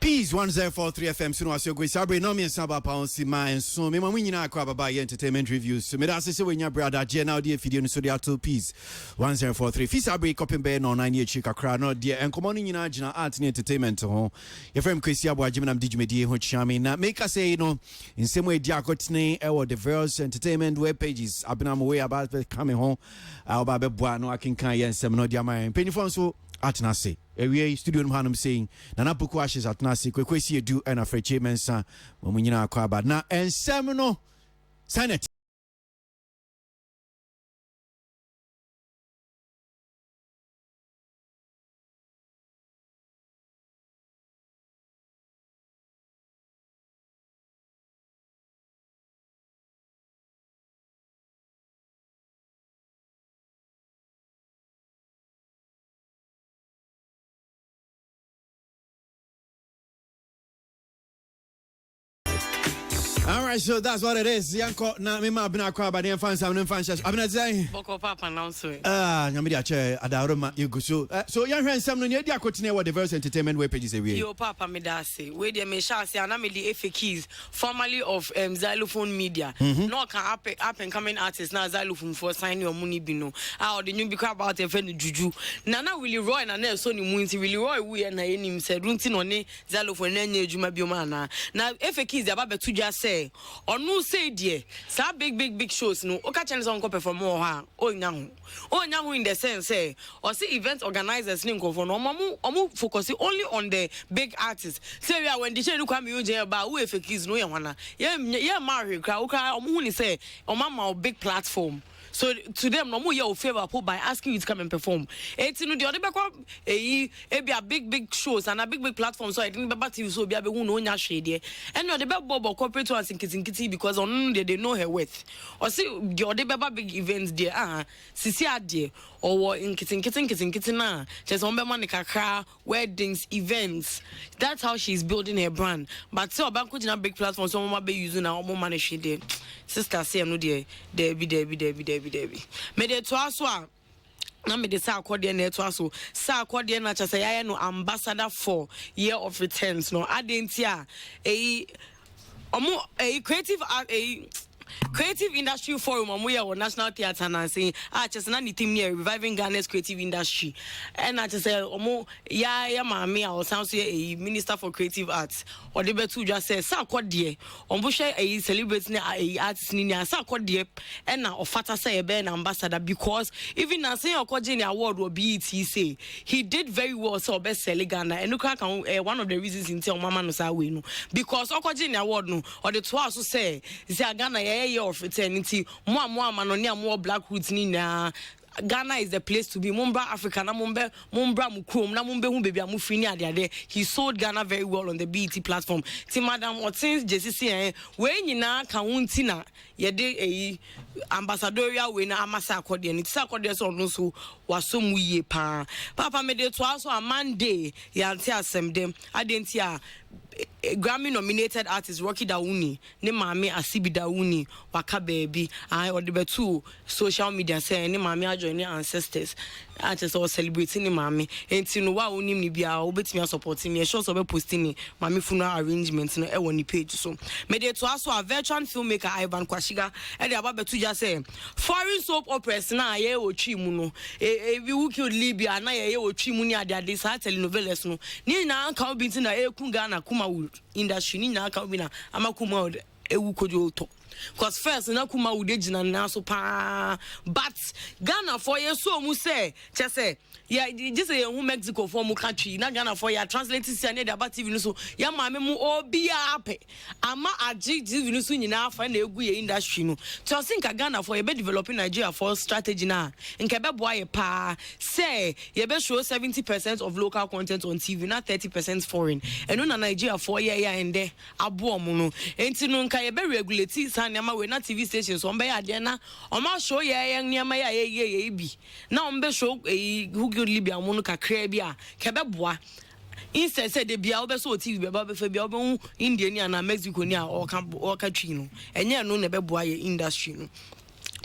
Peace 1043 FM sunu asio go sabre no me saba pound si man so me mamu nyina akwa baba entertainment reviews so me da se wenya brother je na audio video no so dia to Peace 1043 fi sabre copy be no 9 year kakra no de enkomo no nyina gina art ni entertainment ho ye frame kwesi abo agime nam digimedie ho chiame na make us say no nsemo edi akotene e wo the various entertainment web pages abinam way about coming home aba be boa no akinkan ye nsem no dia man penifon so Atnase, a studio Hanum saying, Nana Puku ashes at Nasi, Kwesi do and a Freche Mensa, Mumina Kwaba, na and Semino Senate. All right, so that's what it is. Yanko na mima abina kwa ba den fans am fans abina zai. Boko papa now so. Nyame dia che adaroma yuguso. So yan hwen sam no ne dia kotene what the various entertainment web pages every. Yo papa me da say. We dey me sha say na me the FA Keys formerly of Xylophone Media. No can up and coming artists na Xylophone for sign your money bi no. Ah the new be about e friend Juju. Nana Willie Roy na na so ni mu nti Willie Roy we na enim said runti no ne Xylophone na nya ejuma bi o ma na FA Keys dey aba betu dwa say or no say dear, sa big shows no. Oka channels on perform more ha. Oh nyahu in the sense say or see event organizers ninko for no omu focus only on the big artists. Say we are when the show look am you about who FA Keys no ya wana. Yeah marry kra omu ni say o mama big platform. So to them, no more your favor by asking you to come and perform. It's no the other back be a big shows and a big platform. So I think Baba TV so be a who know nya shade. And no the Bobo corporate ones in kitty because on they know her worth. Or see the other Baba big events there. Sisi ade or in kitty na. Just on Kakra weddings events. That's how she's building her brand. But so Banco in a big platform, so mama be using our more money she did. Sister say no there Debbie. Me de to aso na me de sa akode na to aso sa akode na cha say ya no ambassador for year of returns no adentia creative industry forum omo national theatre na say just na the team near reviving Ghana's creative industry and I just say omo ya maami a sound say minister for creative arts or the betu just say sa akode omo share celebrate na artist ni sa akode and na ofata say be na ambassador because even na say okoje ni award or BET say he did very well so best sell Ghana and look one of the reasons in tell mama no say we no because okoje ni award no or the two also say Ghana year of eternity mo manoni mo black roots ni na Ghana is the place to be. Mumbra Africa na mumbra mukrom na mumbe hu baby amufini ade. He sold Ghana very well on the BET platform. Ti madam Otins JCC we nyina ka wunti na ye de ambassadorial we na amasa akode ni ti akode so no so wasom wiye pa. Papa me de to aso a Monday ya nti asem dem adenti a Grammy nominated artist Rocky Dauni ne maame Asibi Dauni waka baby or the betu social media say ne maame ajoin ne ancestors artists all celebrating ne maame enti no wa onim ni bia obetimi supporting me show so be posting ni maame funeral arrangement no e woni page so me dey to aso a veteran filmmaker Ivan Kwashiga e dey aba betu just say foreign soap operas na ye otwi mu no we who killed Libya na ye otwi mu ni ade sa telenovelas no ni na anka obinti na e ku Ghana kuma industry ni na ka obi na amakuma ewu kojo to cause first na kuma ude gina na so pa but Ghana for ye so mu say che say yeah just say who Mexico for mu country na Ghana for ya translating say na about TV no so ya maame mu obi ape ama agi TV no so nyina afa na egu ye industry no to think Ghana for ye be developing Nigeria for strategy na nke be boa ye pa say ye be show 70% of local content on TV na 30% foreign and na Nigeria for ye ya ende abo mu no enti no nka ye be regulate nyama we na TV stations on be ade na o ma show ye nyama ya ye bi na on be show who good Libya mo no kakra bi a ke be boa instead say de bia obeso TV be ba be fa bia obe India ni na Mexico ni a o ka twi no enye no na be boa ye industry no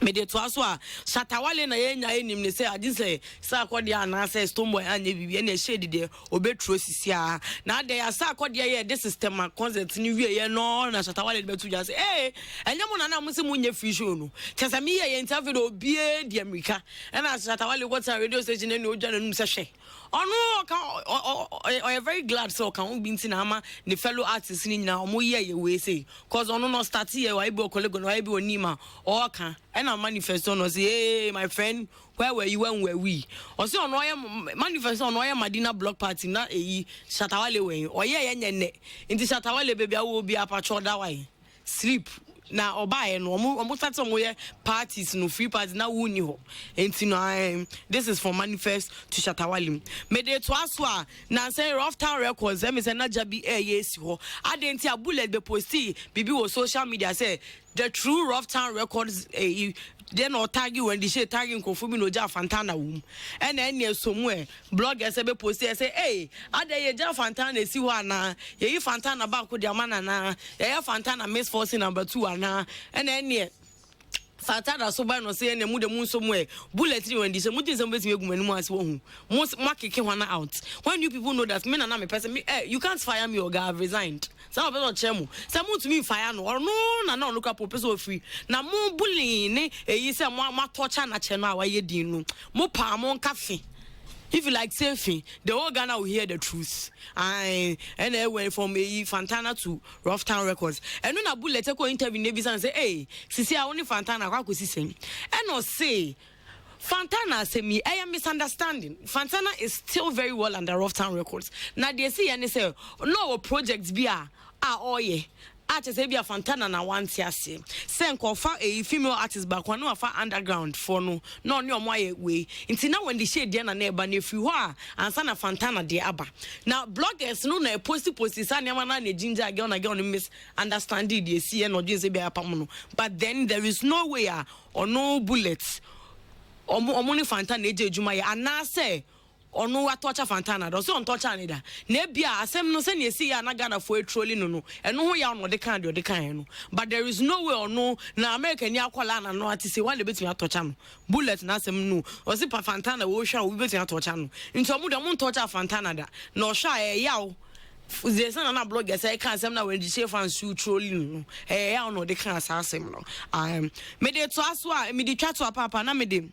me de to aso a Shatawale na ye nya enim ne say adi say akode ana say Stonebwoy anya bibi na shade de obetro sisia na ade ya sa akode ye de system a concert ni wie ye no na Shatawale betu ja say enye mo na mo se mo nya free show no chese me ye interview do bie di America na Shatawale go to radio station na odwa na num se hwe ono ka very glad so kan be nti na ama the fellow artists ni nyina omo ye we say cause ono no start here wa ibo colleague no wa ibo onima o kan na manifesto no say hey my friend where were you when were we o say ono ye manifesto ono ye Madina block party na Shatawale we o ye nyene nti Shatawale baby awo bi apacho da why sleep na obae no omo start some way parties no free parties na wuni ho enti no this is for manifest to Shatawale me de to aso na say Rough Town Records me say na jabi yes ho adenti a bullet be posti bibi wo social media say the true Rough Town Records then or tag you when they say tagging Kofubi no ja Fantana wom and then near somewhere bloggers be post say hey ade ye ja Fantana si ho ana ye Fantana ba ko dia mana na ye Fantana Miss Force number 2 ana and then near Fantana so by no say na mu de mu somewhere bullet ni when they say mu tin some betim egumani mu ase wo hu mo makeke wana out when you people know that me na me person me you can't fire me or I've resigned. Some of us chemu. Some to me fire no or no look up person free. Na mo bullying ne you say mo torture na chenu wa ye din no. Mo pa mo cafe. If you like selfie, the whole Ghana will hear the truth. And I went from Fantana to Rough Town Records. And when a bullet go interview Nevis and say, hey, Sisi I only Fantana kwa kusisi. And no say Fantana say me, I am misunderstanding. Fantana is still very well under Rough Town Records. Now they see and they say, no projects be oh yeah. Artist be a Fantana na one tiase. Sen kofa a female artist back one no fa underground for no more way. Until now when the shade there na neighbor ne free wa and sana Fantana de aba. Now bloggers no na post sa nyama na ne ginger girl na girl misunderstanding they see no just be apamono. But then there is no way or no bullets. Omo ni Fantana eje ejuma ye anase ono wa torture Fantana do so on torture ne da na bia asem no se ne esi ya na Ghana for trolling no eno ho ya no de kan no but there is no way ono na America ni akwala na no ati se one betimi torture no bullet na asem no o se pa Fantana wo hwa wo betimi torture no nti omo de mo torture Fantana da na o hwa yawo there's na blogger say can asem na when the chef and shoot trolling no ya no de kan asem no me de to aso a me de twa to papa na me de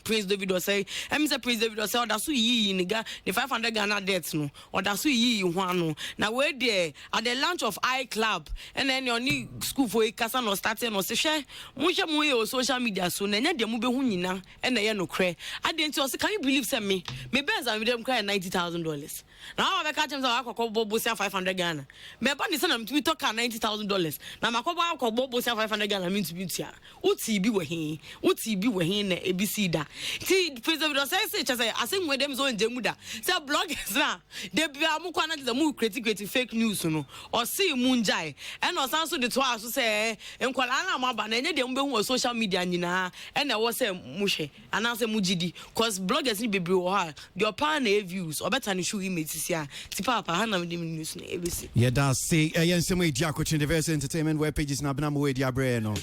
Prince David was say, Prince David was say, that's who nigga, the 500 Ghana debts no, or that's who one no. Now we're there at the launch of iClub, and then your new school for a casa no starting or say, share, Musha Moy or social media soon, and then the movie hunina, and the no cray. I didn't say, can you believe some me? Maybe as with them cry $90,000. Now I catch him so Bobo 500 Ghana. Me upon son to talk $90,000. Now my Bobo 500 Ghana means to be here. Uti be where he, Uti be where he, ABC da. See, president of say, I think with them so in Jemuda. Say bloggers na they be amukwana the more creative fake news no or see munjai and or also the twa so say enkwala na maba na enye dem be hu social media nyina and I was say mushe and I say mujidi cause bloggers ni bebre wo ha the opan na views or better ni show image sia ti papa ha na me dem news na ABC yeah that's say yen we dia coaching diverse entertainment web pages na bna mo we dia bre no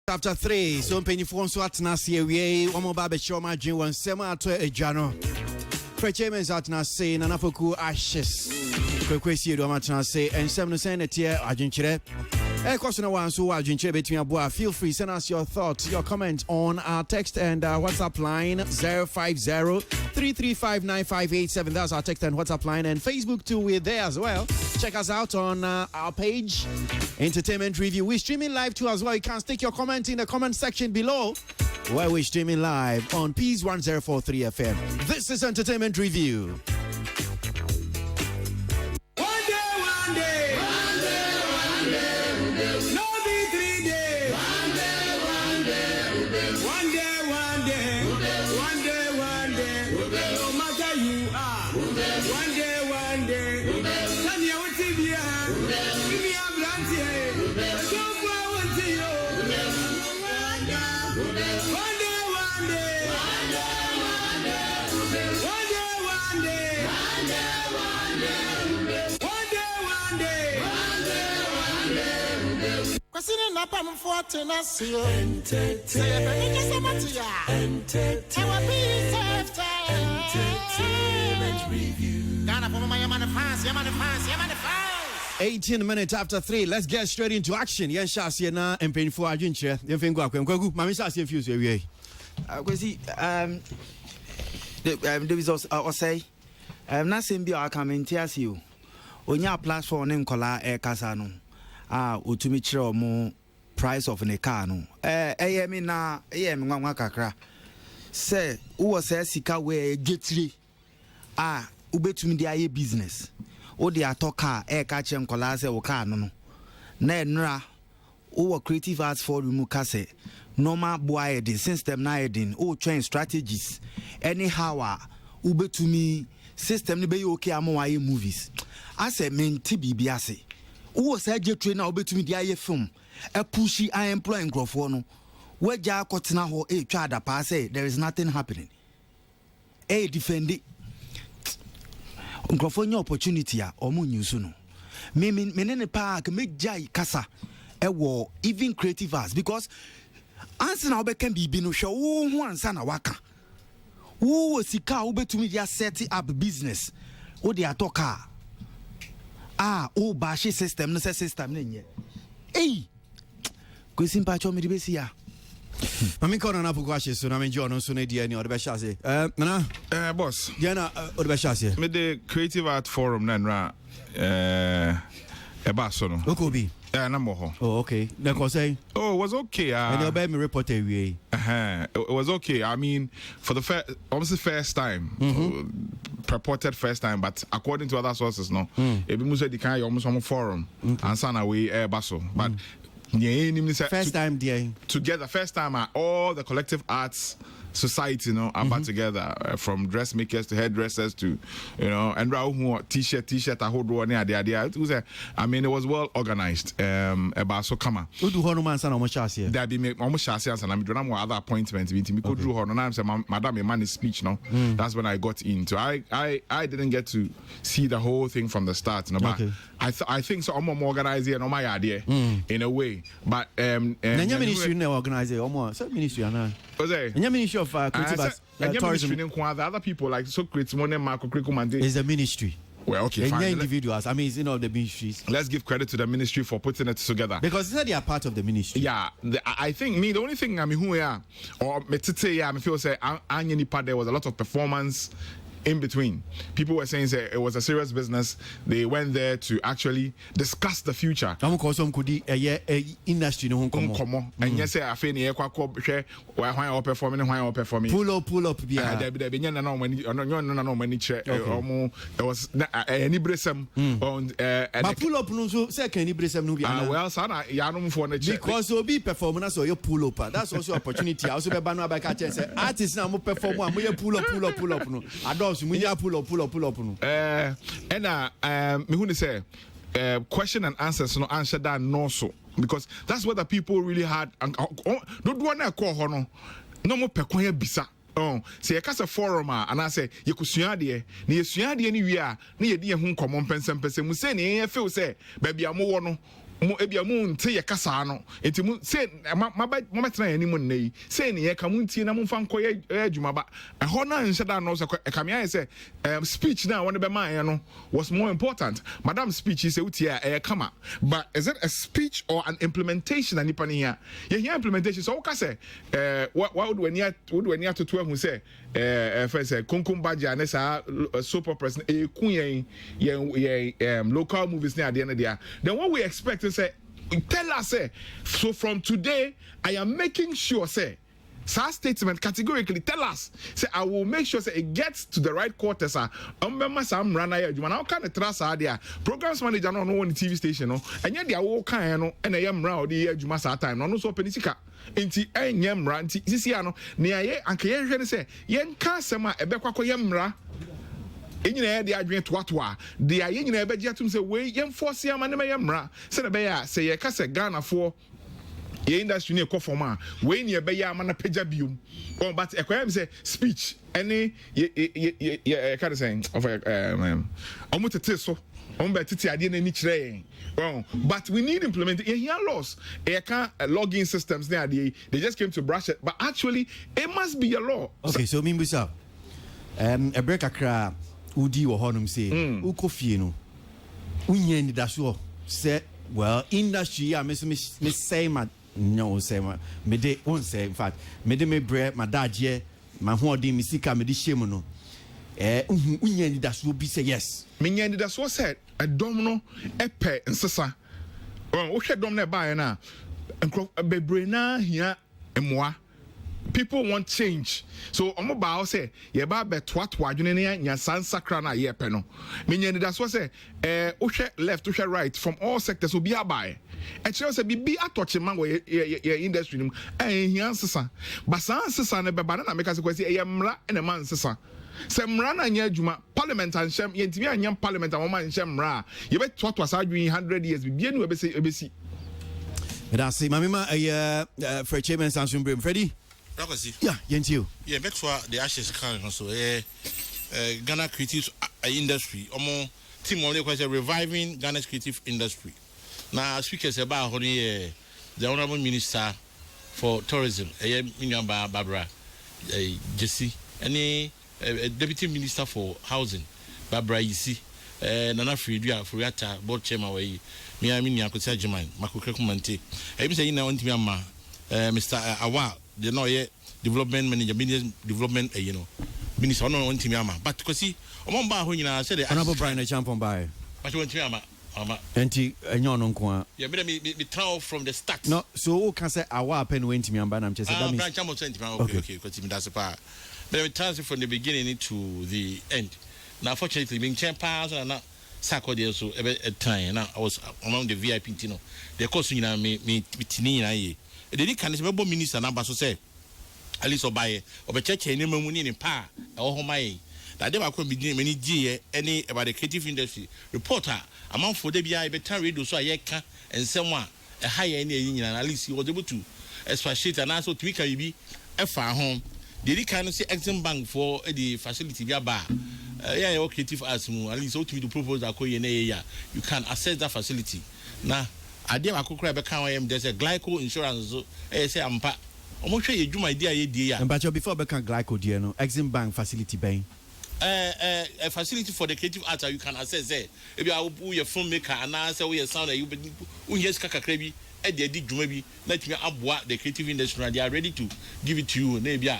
Chapter 3, so penny for so at Nasi, we one baby show my dream one sema to a jano. Preachers at Nasi, and Apoku ashes. Quequesi do Matana say, and 7 tier Argentina. A question one so Argentina between a boy. Feel free, send us your thoughts, your comments on our text and WhatsApp line 050-335-9587. That's our text and WhatsApp line, and Facebook too. We're there as well. Check us out on our page, Entertainment Review. We're streaming live too as well. You can stick your comment in the comment section below, where we're streaming live on Peace 1043 FM. This is Entertainment Review. One day. Review. 18 minutes after 3. Let's get straight into action. Yen shasi na empenfo adwinche. Yen fengu akwenku. Mami shasi fuse we. Kwesi there is also say na sembi akamenti asio. Onya platform ne nkola e kasa no. Otumi kire omo price of a car no. Eyemi na eyemi nwanwa kakra. Say wo say sika we getiri. Ubetumi di aye business. O de atoka ka che nkola se wo car no. Na enra o creative arts forum mu kase. Normal boy the system na edin o train strategies anyhow ubetumi system ni be okay amawaye movies ase menti bibi ase wo say je train na ubetumi di aye film e pushi I employ nkrofo no waja akotena ho e twa ada pa say there is nothing happening defend nkrofo nya opportunity a omo nyusu no me ne pa ka mejai kasa e wo even creative arts because answer na obeka bibi no hwe wo ho ansa na waka wo sika obetumi dia set up business o de atoka o ba she system no system na nye kwesi mpa cho me besi ya mami kono na pokwa she so na me jono so na dia ni o de be shase na boss dia o de be shase me the creative art forum na nra eba so no okobi Oh, okay. It was okay. And you'll me report away. It was okay. I mean, for the first time, purported first time, but according to other sources, no. Ebi musa di kan almost on forum and sana we baso, but first time there together. First time all the collective arts society, about together from dressmakers to hairdressers to, and who t-shirt, I hold one idea. It was I mean, it was well organized. About so come on. Who do Hono man almost chassis? That be make almost chassis and I'm doing more other appointments. We could do Hono. I'm saying, Madam, man is speech now. That's when I got into. I didn't get to see the whole thing from the start. But I think so. I'm more organized here. My idea in a way. But ministry now organize almost ministry and ministry of tourism. The other people like so create money Marco curriculum is a ministry. Well, okay, fine. Individuals. I mean, it's the ministries. Let's give credit to the ministry for putting it together. Because they are part of the ministry. Yeah, I think the only thing who or me feel say there was a lot of performance in between. People were saying it was a serious business. They went there to actually discuss the future. Industry no and yes, I feel near why performing pull up there be no many chair there was any bresem on but pull up no so second any bresem no be well sana ya no for because obi performance or you pull up that's also opportunity also be banu abaka say artist na mo perform am you pull up no adults we pull up no and me who say question and answers no answer that no so because that's what the people really had don't want to call hono no more pekwanya bisa say you cast a forum and I say you could suade na ye suade ni wi a na ye di ho nkomo mpensempese mu say na feel say baby amowo no mo ebia mu nte ye kasa no enti mu say mabetena yani mu nnai say ne ye ka mu ntie na mu fa nkoye adwuma ba ho na nhyɛ da no so kamia say speech na won be man no was more important. Madam speech is utie kama, but is it a speech or an implementation ani pani here ye implementation so ka say what would when you to who say first kunkum baja na sa super person kun yen local movies na ade na dia then what we expect is say tell us so from today I am making sure say statement categorically tell us say I will make sure say it gets to the right quarters remember some run here you now kind of trust idea programs manager no one TV station no and yet they are all kind no and I am round the adwuma sa time no so penisika enti enyemra enti sisi ano ne aye anka ye hwe ne say yen ka sema ebekwa yemra enyina de adwen toatoa de aye nyina ebegia tum say we yem force am na yemra say na be ya say ye ka say Ghana for ye industry ne konforma we ne be ya mana pagya biom but ekwem say speech any ye kind of saying of omutete so ombe tete ade na ni kire Well, but we need implementation. Here laws. Login systems there. They just came to brush it, but actually it must be a law. Okay, so Mimbusa, a break a cra, Udi or Honum say, Ukofino, Unyen Dasho said, well, industry, I miss say, no, say, me de won't say, in fact, me de me bread, my dad, yeah, my hoarding, Missika, me de shemono. Unyen Dasho be say yes. Minyan that's what said a domino epe and sasa. Oh, we should domino buy na and bebrena here and moi. People want change. So on mobile say, ye ba betwat wajunenia, ya san sacrana ye peno. Minyan that's what say, ushe left, ushe right from all sectors will be a buy. And she also be a touching man where your industry, and he answers, but sans son, a banana make us a question, a mra and a man, sasa. Semrana nyejuma parliament and shem yentimi anyam parliament and woman shem ra you bet what was arguing 100 years be bienu ebesi that's see mamima for chairman Samson Brim Freddy yeah yentio yeah bet for the ashes can also Ghana creative industry omo team only because reviving Ghana's creative industry now speakers about honey the honorable minister for tourism Minyamba Barbara Jesse any deputy minister for housing Barbara Isi Nana Fridia Furiata board chairman way me Akosia German Makokekumante I say na ontimi ama Mr. Awa the no development manager business development minister no ontimi ama but kosi omomba ho nyina say the honorable Brian Champon by but ontimi ama enti enyo no nko yeah me travel from the start no so who can say Awa pen wentimi amba na mche say that means Brian Champon ontimi okay kosi me that's pa. But we transfer from the beginning to the end. Now, fortunately, being chairperson and not Saturday so a time. Now I was among the VIP tino. The course you know me tini na ye. The can is member minister number so say. At least obaye obe church any money in pa or home. That they were going to be many G any about the creative industry reporter among for the BI better radio so I can and someone a higher any at least he was able to expatiate and also to can be a far home. The kind say Exim Bank for the facility via bar. Yeah, creative arts at least to propose that you can access that facility. Now, I did a cook there's a glyco insurance. I say I'm pa. I'm not sure you do my idea. But before become glyco, dear, no Exim Bank facility bank. A facility for the creative arts you can access there. If you are your filmmaker and I say we sound you yes kaka at the dig maybe let me up what the creative industry and they are ready to give it to you. Maybe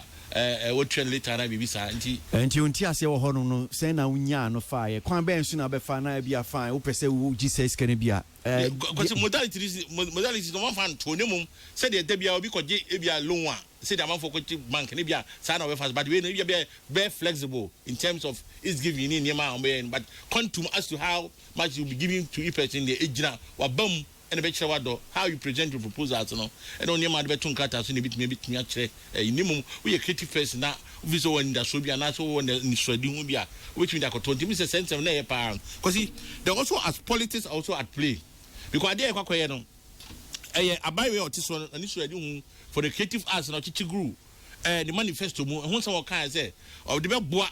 what trend later na bibi sa nti unti ase wo hono no say na unya no fire kwan ben so na be fa na bia fine wo pese wo Jesus kan bia because modality no one fan to nemum say the bia obi koje e bia loan a say the man for bank ne bia sa na we fast but we no bia very flexible in terms of is giving in yema but quantum as to how much you be giving to each person the ejina wa bam and be sure how you present your proposals no and on your man be tun kata so ne bit me akire inimum we a creative person na we so when that so bia na so when the swedi hu bia which mean that 20 me sense na e pa because there also as politics also at play because there kwakoye no abai we otiso na swedi hu for the creative arts na chichi group the manifesto mu hu so kan say of the be boa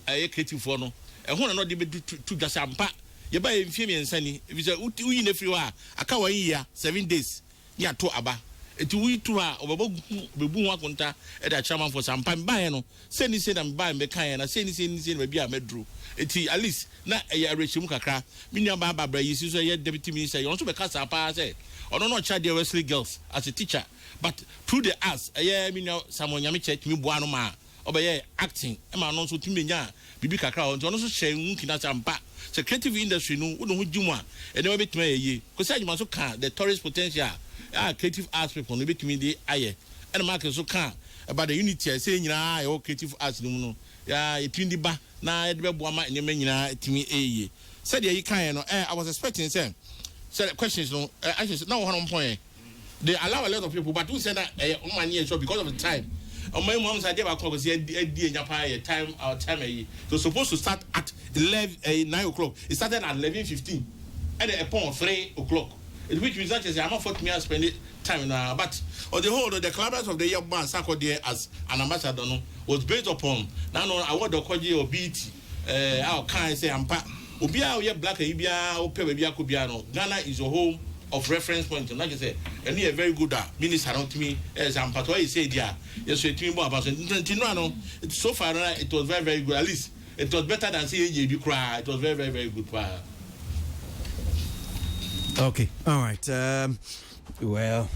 creative for no hu na no de be to jasampa ye ba mfie me nsani if you say uyi na free wa aka wa ya 7 days ya to aba eti uyi to a obebo bebu ho akonta e da chairman for sampan ba no say ni say na ba me kan na say ni ba bia medro eti at least na e arechim kakra minya ba bra yi so ye deputy minister you also be kasa pa say ono no charge the Wesley girls as a teacher but through the arts minya samonyame church mi boa no ma obeye acting e ma no so timenya bibi kakra on no so share nkina sampa the creative industry no we don't do one and never bit me because I must can the tourist potential creative arts people no bit me the aye and market so can about the unity I say nyina creative arts no ya etwindi ba na e de be boama nyema nyina etimi eye said you can no I was expecting say the questions no actually now one point they allow a lot of people but who said that money so because of the time my mom said they were close time our time so supposed to start at 9 o'clock. It started at 11:15 and upon 3 o'clock. Which means that I'm not for me to spend time now. But on the whole, the collaboration of the year man Sako there as an ambassador was based upon now I want the Koji or BT. Our kind say I'm Obia we black ibia ope we bia ko bia no Ghana is a home of reference point like I say and a very good minister around me as I'm part why say dia yes we timi about no so far it was very very good at least it was better than say you cry it was very very very good Okay, all right. Well.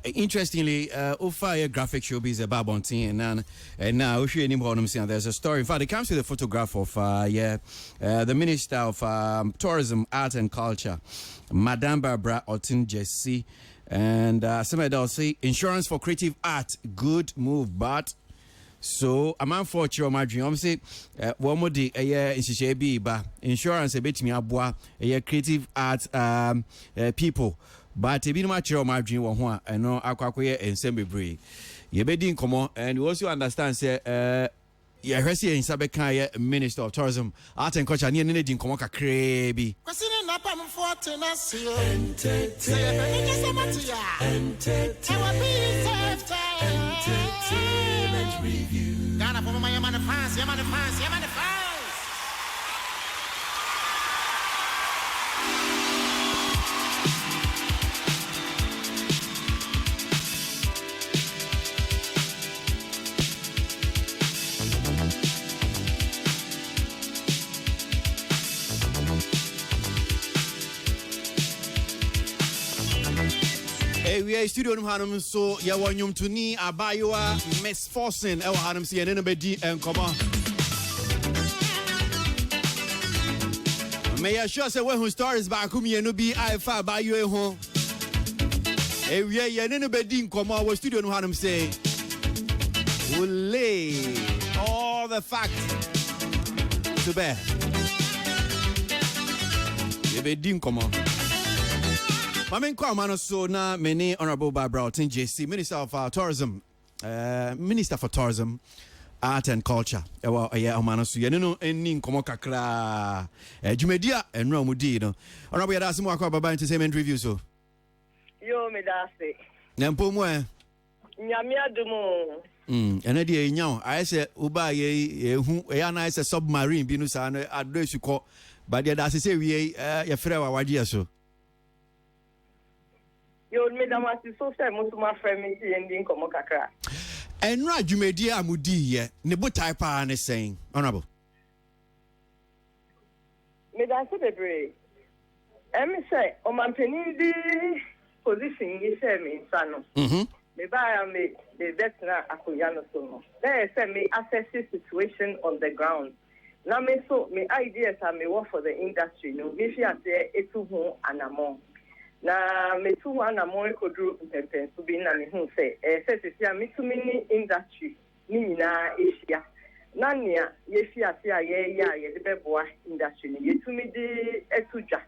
Interestingly, Ofaya graphic showbiz about Bontin and now if you anymore there's a story. In fact, it comes with a photograph of the Minister of Tourism, Art and Culture, Madame Barbara Otin Jesse, and somebody else say insurance for creative art, good move, but so I'm unfortunate my dream. I'm say one more day insurance a bit me abwa creative art people. But if you much my dream one I know akwakoye ensemble you be come and you also understand say yeah Hesi in Sabeka Minister of Tourism, Art and Culture near Nedin Komoka Krebi. Entertainment review. Ghana for my man fans. We are studio no hanum so ya wonyum tuni abayoa Miss Forson e wa hanum se ne bedi enkomo me ya sure say we who stories back kum ye no bi ifa abayoa ho we ye ne bedi enkomo wa studio no hanum say will lay all the facts to bear ye bedi enkomo Mamen Kwamano so na many Honorable Barbara Otin JC, Minister of Tourism, Minister for Tourism, Art and Culture. Ewa omano so ye no eni nkomo kakra. Jumedia enro mudi no. Honorable Yadasimu akwa baba entertainment review so. Yo me dase. Nempo mu e. Nyame adumo. Ene de enyaw. Aye se uba ye hu e na se submarine bi no sa no adresu ko. But ye dase se wie ye frɛ wa wagye so. Yo me damasi so say musuma frɛ me ti ending komo kakra. Enro adwumedi amudi ye ne botai pa ne sen. Honorable. Me dase bebre. Emi say o mampeni di position yi say me nsa no. Me ba me the veteran akoya no so no. There say me assess the situation on the ground. Na me so me ideas are me work for the industry no. Me fi ase etu ho anamon. Na me tu wana mo ekodru mpempen so bi na me hu say say me tu mini industry ni na Asia na nia ye fi ase a ye de beboa industry ni ye tu mi di etuja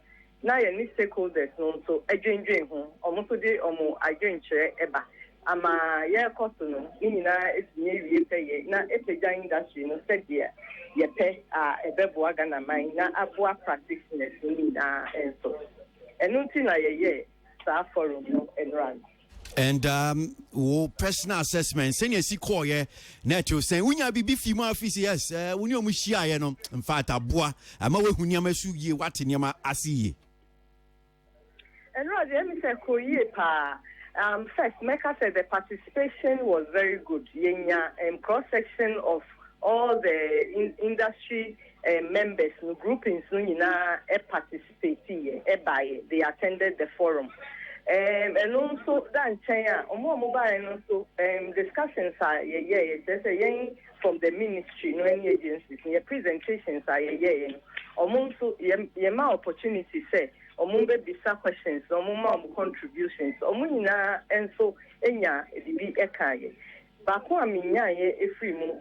na ye ni stakeholders no so adwendwen ho omo so de omo adwenkyere eba ama ye koso no ni na etinye wie say ye na eteja industry no say ye pe a ebeboa Ghana man na aboa practitioners ni na enso enunti na ye sa forum no enran. And personal assessment senior si call ye net you say unya bibi fi mu office yes uni omu hia ye no in fact aboa ama we hunia masu ye what niam asiye. Enran dey me say ko ye pa first Mecca said the participation was very good. Yenya cross section of all the industry members no groupings no nyina participate by they attended the forum and also that chain omo ba no so discussions are there's a from the ministry no any agencies your presentations are omo so ye ma opportunity say omo be bisa questions omo ma contributions omo nyina enso enya edibi ekaye ba ko aminya ye efri mu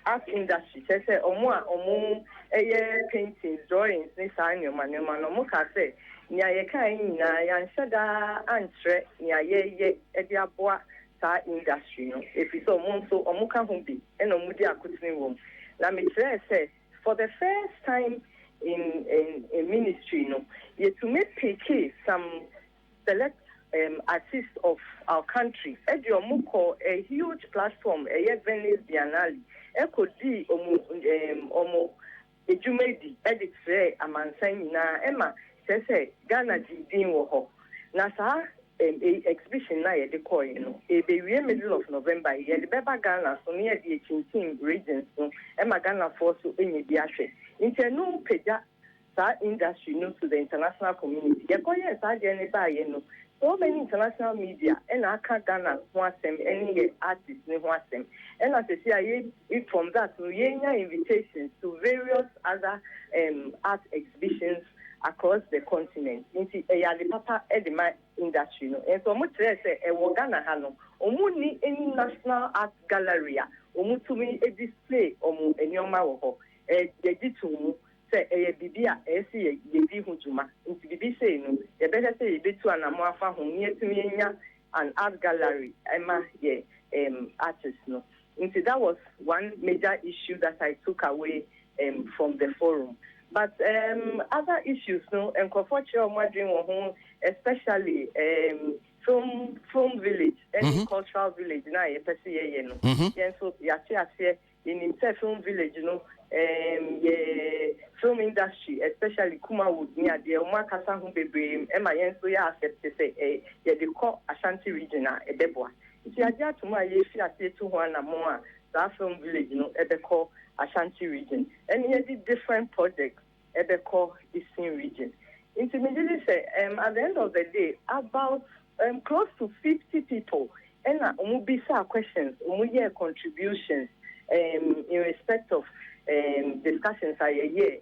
art industry say omo painting drawings ni sa nyoma no mo ka say nya ye kan nyina ya nhyada antre nya ye edi aboa sa industry no efi so omo ka ho bi e no mu di akotini wom na me say for the first time in ministry no ye to make pick some select artists of our country Muko a huge platform Venice Biennale Ekodi omo ejumedi edit say amansan nyina ema say Ghana din wo ho na sa exhibition na ye de koy no e be wie middle of November ye de beba Ghana so ne ye de chintin regions no ema Ghana for so enye bi ahwe nti no peja sa industry no to the international community ye koy sa de ne ba ye no so many international media and aka Ghana ho asem any artists ne ho asem and as say from that we get invitations to various other art exhibitions across the continent. Inti the papa edema industry no. And so much say Ghana ha no. Omu ni any national art gallery a omu tumi display omu enyoma wo ho. Ye di tumu say bibi a si ye di ho juma. Inti bibi say no. Ye better say ye betu anamo afa ho ni etumi enya an art gallery. Ema ye artists no. Inti that was one major issue that I took away from the forum. But other issues, no, and especially film village, any cultural village, na you know. And so in himself film village, you know, film industry, especially Kumawood near the Omakasa Humbe, Emma so ya accept to say the call Ashanti region a beboa. If you are just to my year, I to one more that film village, you know, Ebeko Ashanti region. And he did different projects, Ebeko Eastern region. Intermediately say, at the end of the day, about close to 50 people, and umubisa questions, umuye contributions, in respect of discussions a year,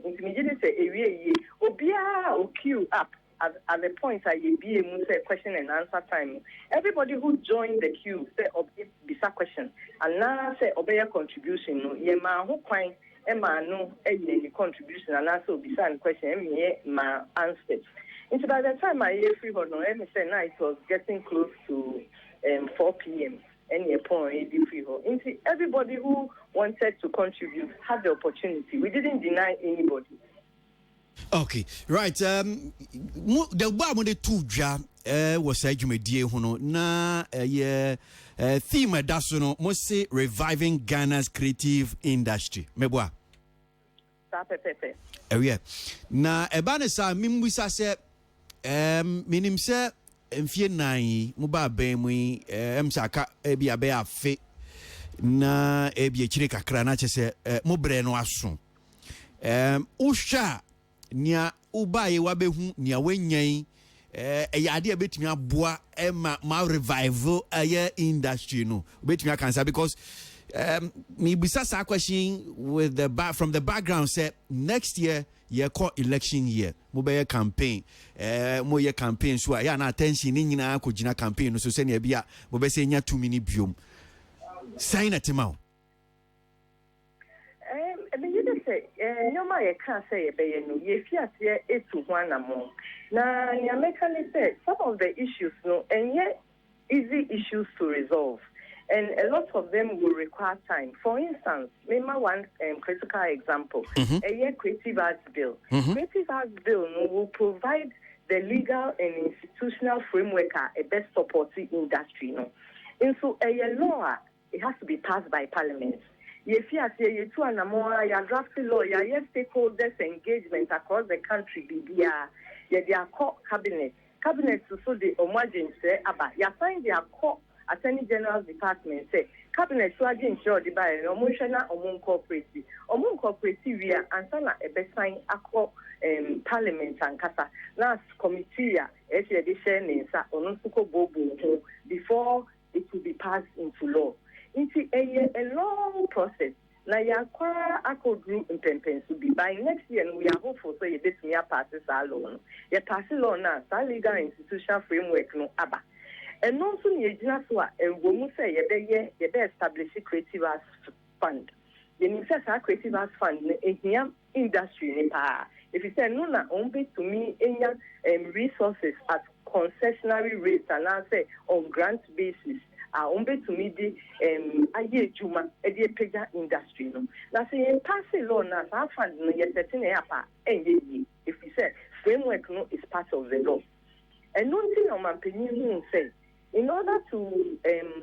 intermediately say, a year, obia o queue up. At the point I be a question and answer time. Everybody who joined the queue say bisa question and now say obey a contribution. No, ye ma who point Emma no any contribution and also bisa question me ma answer. And so by the time I hear free no, let me say now it was getting close to 4 p.m. Any point free everybody who wanted to contribute had the opportunity. We didn't deny anybody. Okay, right. The bar the two jam was a jumedie hono na theme that's no must say reviving Ghana's creative industry. Meboa. Pepe. Yeah. Na ebane sa mimbusa se minim se mfie nan mu ba ban mu msaka ebi abe afe na ebi echire kakra na chese mu bre no aso. Usha nia ubaye wabehu nia wenyan yade betimi aboa ma revival industry no betimi akansa because me bisa sa question with the from the background say next year ye call election year mo be campaign mo ye campaign so ya na attention ni nyina ko gina campaign no so se ne bia mo be se nya 2 minute biom sign atimao Nyoma ye can say be no ye fiase etu ho anamo na ya mekani say some of the issues no and yet easy issues to resolve and a lot of them will require time. For instance, remember one critical example, a year creative arts bill. Creative arts bill no, will provide the legal and institutional framework a best supporting industry no. And so a law it has to be passed by parliament. Yes, you two and more, you draft law, you stakeholders engagement across the country, they are core cabinet. Cabinet to so the emergency say about you find their core Attorney General's department say cabinet so again sure the by emotional cooperative we are and sana a best sign across parliament and kasa last committee as you share nsa onusuko bobo before it will be passed into law. It's a long process. Now, you group in Pempen to be by next year, and we are hopeful so you get me a passes alone. You pass it on now, that legal institutional framework no abba. And also, you just and when we say you establish a creative arts fund. You need a creative arts fund in industry. If you say no, na only to me, any resources at concessionary rates and I say on grant basis. To me the aye juma e pega industry no na say pass law na sa fund no ye setting e apa enye if we say framework no is part of the law and one thing on my opinion say in order to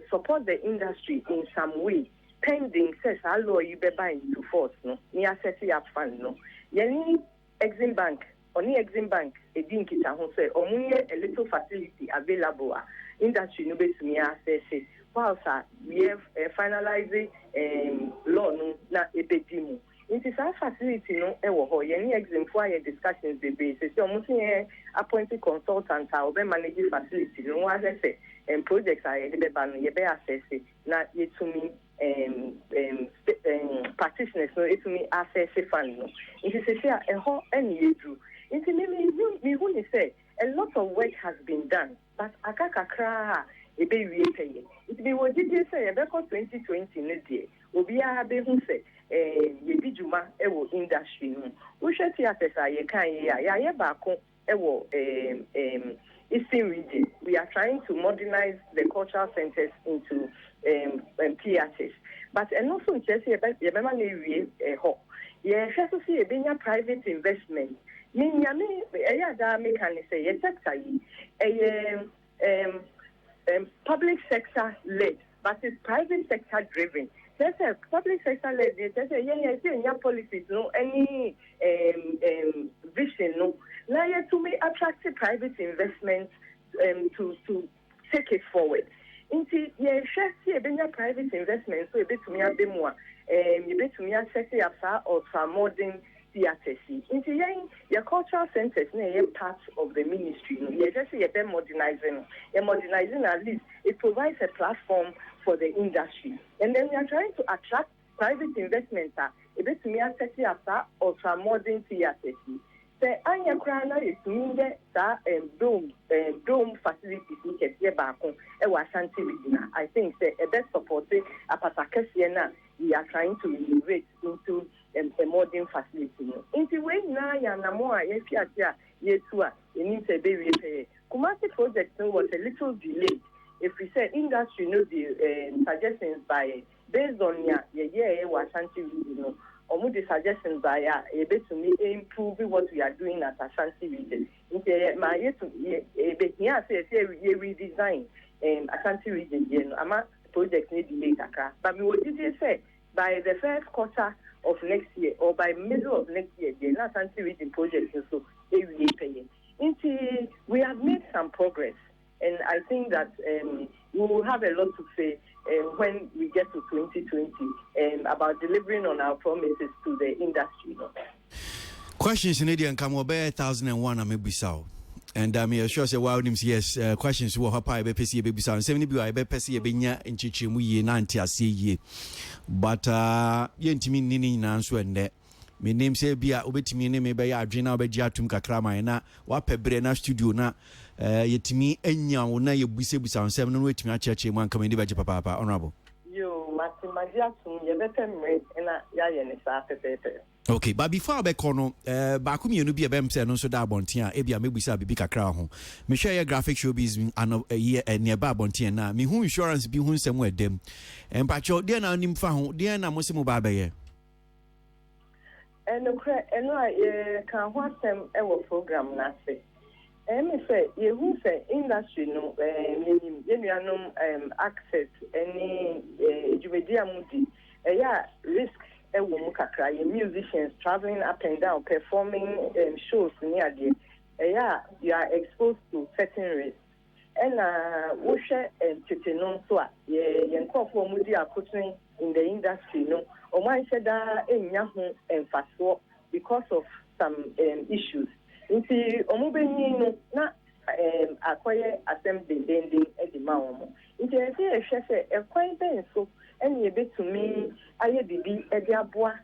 support the industry in some way pending says allow you be buying into force no near setting up fund no yani Exim Bank only Exim Bank a didn't get say only a little facility available industry no be to me access whilst we have finalizing law no na ebedimu it is our facility no ewo ho any Exim for your discussions the basis so almost appointed consultants are be managing facility no was say projects are the ban you be access na it to me practitioners no it to me access fund no it is say a whole any do it me who say a lot of work has been done but akakakra e be wie pay it be what did you say about 2020 ne die obi a be hu say ye di juma e wo industry no wo hwe theaters a ye kan ye ba ko e wo Eastern region. We are trying to modernize the cultural centers into theaters. But and also just see about the member ho. Yeah, just to see a private investment. Me da me can say yes sector public sector led, but it's private sector driven. There's a public sector led. There's a policies no any vision no. Now to me attractive private investments to take it forward. Into private investments so a bit to me a bit more to me setting up or modern theaters. Into your cultural centers near part of the ministry. You just say you're modernizing. You're modernizing at least it provides a platform for the industry. And then we are trying to attract private investments a bit to me setting up or modern theaters. The anya krana is mean that dome facilities we get here back on Ashanti region. I think a best supporting a patakesiana we are trying to innovate into a modern facility. Into way now yanamoa yetua it needs a baby pay. Kumasi project was a little delayed. If we say industry know the suggestions by based on Ashanti region. Or the suggestions by a bit to me improve what we are doing at Ashanti region. My redesign Ashanti region. Project need delay but we will say by the first quarter of next year or by middle of next year, the Ashanti region project so we have made some progress, and I think that we will have a lot to say when we get to 2020 about delivering on our promises to the industry. Questions in Indian come over 1001 and maybe so. And I'm sure say wow names yes questions who have pie PC baby sound 70 bi be PC benya nchichimu ye na antiase ye but yentimi nini na nso ende me name say bia obetimi ne me be ya adwena obeji atum kakra man na wa pebre na studio na yetimi anya wo na yebusebusa nsem no wetimi acheche mu anka me ndi beje papa honorable yo matimagia tum ye betemre na ya ye ne sa pepepe. Okay, but before I be no baako mienu bi ebem se no so da abonten a ebia mebusa bibi kakra ho me share your graphic showbiz an year nearby abonten na me hu insurance bi hu nsem edem empacho de na nim fa ho de na mo se mo ba be ye eno kan ho asem e wo program na se me say ye hu say industry no yenuanom access any jumedia mudi risk musicians traveling up and down performing shows near there you are exposed to certain risks and we share titenon so yenkofo mudi akotun in the industry no o man said that enya ho emfaso because of some issues nti omubeni no na akoye assembly dending edima omo nti e hwese e kwan ben so and you bet to me, I be a diabwa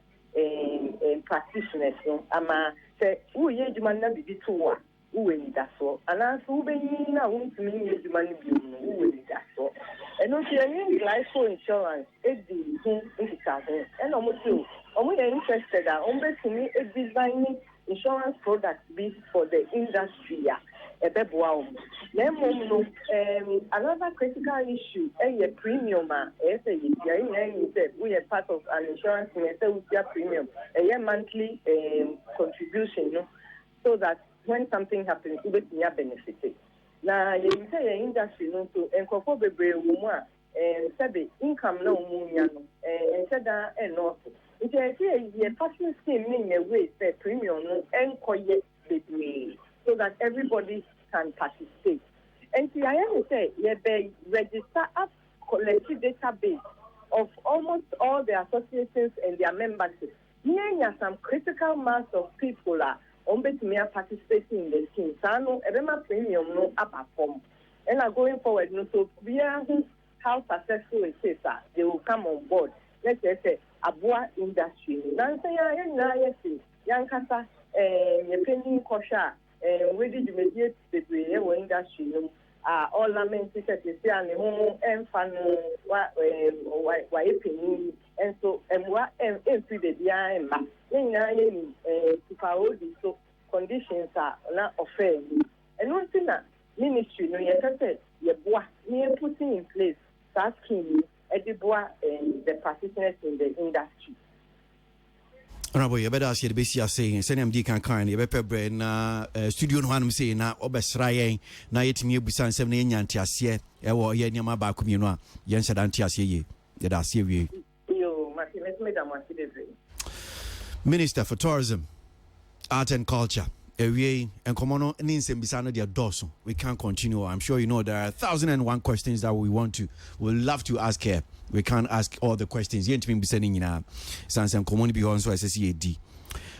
practitioners. Ama say, who ye man na be to who will that so? And as who be now won't mean ye man be who will that so. And no, she life for insurance, it be whom it is and almost you. Only interested to me, a designing insurance products be for the industry. Another critical issue is premium. We are part of an insurance premium, a monthly contribution, so that when something happens, we will benefit. Now, you say industry to incorporate income no encheda enough. Nti I say ye fashion scheme in a way say premium no enkoye between so that everybody can participate. And see, I am say ye be register a collective database of almost all the associations and their membership. Here some critical mass of people are participating in the scheme. So no premium no perform. And going forward, no so we are how successful it is, they will come on board. Let's say Abua industry. Now say Yankasa penny kosha where did you mediate the industry? All lamented that they say and home and fan why penny and so and what and free the behind so conditions are not offending. And one thing that ministry no you say you putting in place that scheme the participants in the industry. Honorable, you better ask you the basic saying, send him Deacon Karen, you better brain studio no one say na obesraye na yetimi busan 7 nyanti ase e wo ye nyama ba kumino a yen sedanti ase ye da ase wie. Yo, madam Minister for Tourism, Art and Culture. And Komono Ninsem Bisano dia doso. We can't continue. I'm sure you know there are 1,001 questions that we would love to ask her. We can't ask all the questions. You ain't been sending in a sans and Komoni be on so SSED.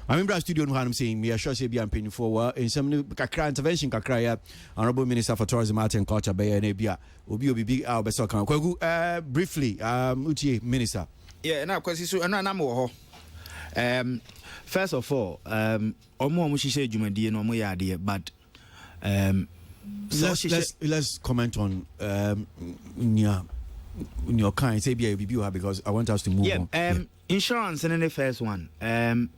I remember studio no I'm saying me sure say be am paying for in some kakra intervention kakra Honorable Minister for Tourism, Art and Culture be na bia obi big out be so kan kwagu briefly utie minister. Yeah, na kwesi so na mo ho. First of all, omo shishe dwumadie no omo yade but let's comment on your kind say be because I want us to move on. Insurance and the first one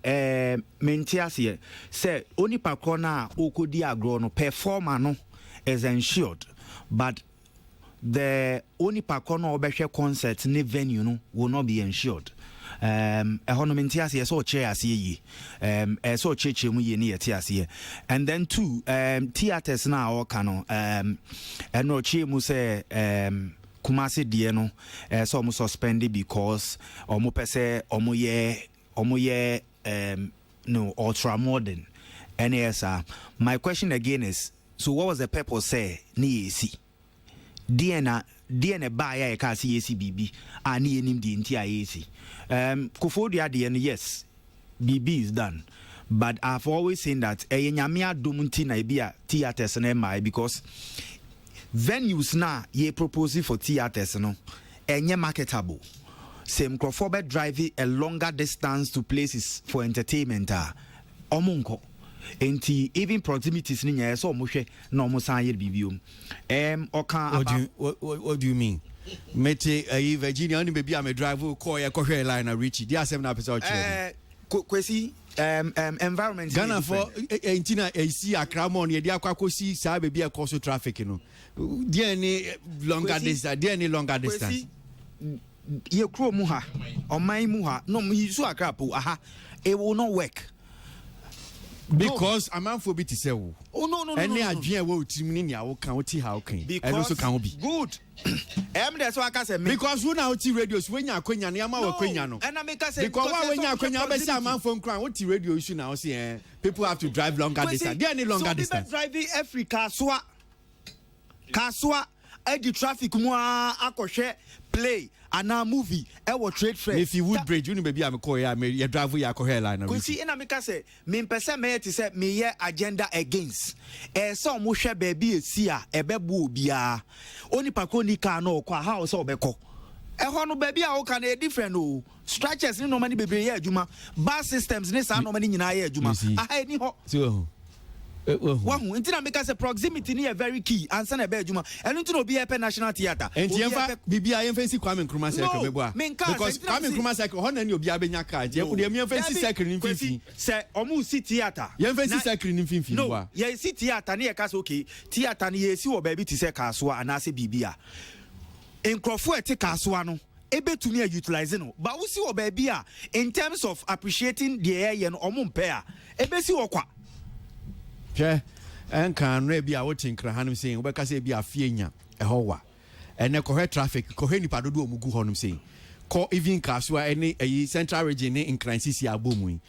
mentiasie say oni pakro na okodi agro no performer no is insured but the only pakro no obehwe concert ne venue no will not be insured. Ehonomenti ase so che ase yi so cheche mu ye ne yete ase and then two theaters na o kano eno che mu se Kumasi die no so mu suspended because omo pese omo ye no ultra modern NSA. My question again is, so what was the purpose say ni esi DNA ba ya e ka se esi bibi ani enim di nti ayesi Kufodia DNA, yes, BB is done. But I've always seen that nyamia domunti na bia theaters na mai because venues na ye proposing for theaters no enye marketable. Same crofobet driving a longer distance to places for entertainment omunko. Enti even proximities ni nya so mo hwe na omo san ye bibiom. What do you mean? Mete Virginia only baby am drive call ya kohwe line na reach dia 7 episode kwesi environment Ghana for entina AC Akramon ye dia kwakosi sa baby e cause traffic no dia any longer distance ye kro mu ha oman mu ha no mu so akrapo aha it will not work because a man for be to say no any adwen we otim ni nia wo kan wo ti ha wo kan e no so kan wo bi good that's why I can say because who now ti radios when ya kwanya na ma wa kwanya no and I make say because when ya kwanya be say a man for kran wo ti radio issue now say people have to drive longer distance there any longer distance driving Africa kaswa the traffic mu akohwe play and a movie trade fair if you would bridge you baby am call ya me drive ya akohwe line na see na make say me pese me to say me ye agenda against so mo hwe baby esi a ebebu obia oni pakoni ka na okwa how so obeko no baby a o kan e different o structures ni normally bebre ye adwuma bus systems ni sa normally nyina ye adwuma ni ho so wahu ntina make say proximity ni very key ansa na be adwuma eno ntina obi e national theater enti yemfa bibia yemfa Kwame Nkrumah cycle meboa because Kwame Nkrumah cycle ho na ni obi abenya ka je de yemfa si cycle ni mfifi say omu si theater yemfa si cycle ni mfifi no ye si theater ni ye ka say okay theater ni ye si wo baby ti say kasoa anase bibia enkrofo ete kasoa no ebetumi utilize no but we see wo baby a in terms of appreciating the air no omu mpe a ebesi wo kwa and can be a watching Krahanum saying, Weka say be a fienya, a hoa, and a cohe traffic, cohe ni padodo mugu honum saying, call even Kasua any central region in crisis abomu.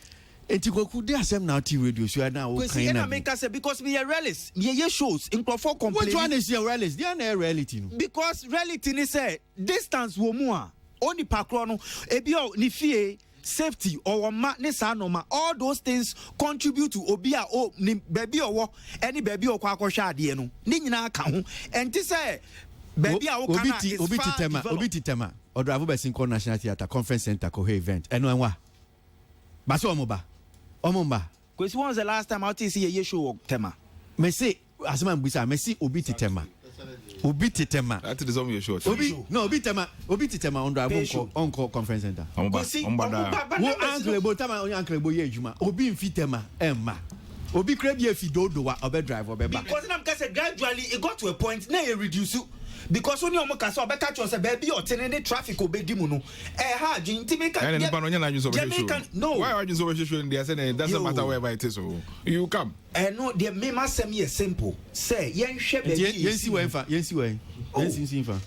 Enti koku dey asem na TV radio so na wo kan na make us say because we are realists me shows in Crawford complain. Which one is your realist? They are na reality no. Because reality ni say distance wo mu a oni pakro no ebi o ni fie safety or ma ne sa no ma all those things contribute to obi a o ni baby owo any baby o kwa akwohwa ade no ni nyina ka ho enti say baby a wo kana is obi titema odravo besin ko National Theatre Conference Center ko event eno enwa ba so omoba because when was the last time I see a show tema me say asema mbisa me see obi titema that is on your show obi titema on drive on conference center wo uncle bo tama on uncle bo ye adwuma obi mfitema emma obi krab ye fidodo wa obe drive obe ba because na mka say gradually it got to a point na e reduce because when you omo say obe catch say baby o tenene traffic obedi mu no ha dwinti me can no why are you so show in there say it doesn't matter wherever it is so you come no the me masem here simple say yen hwe baby yensi fa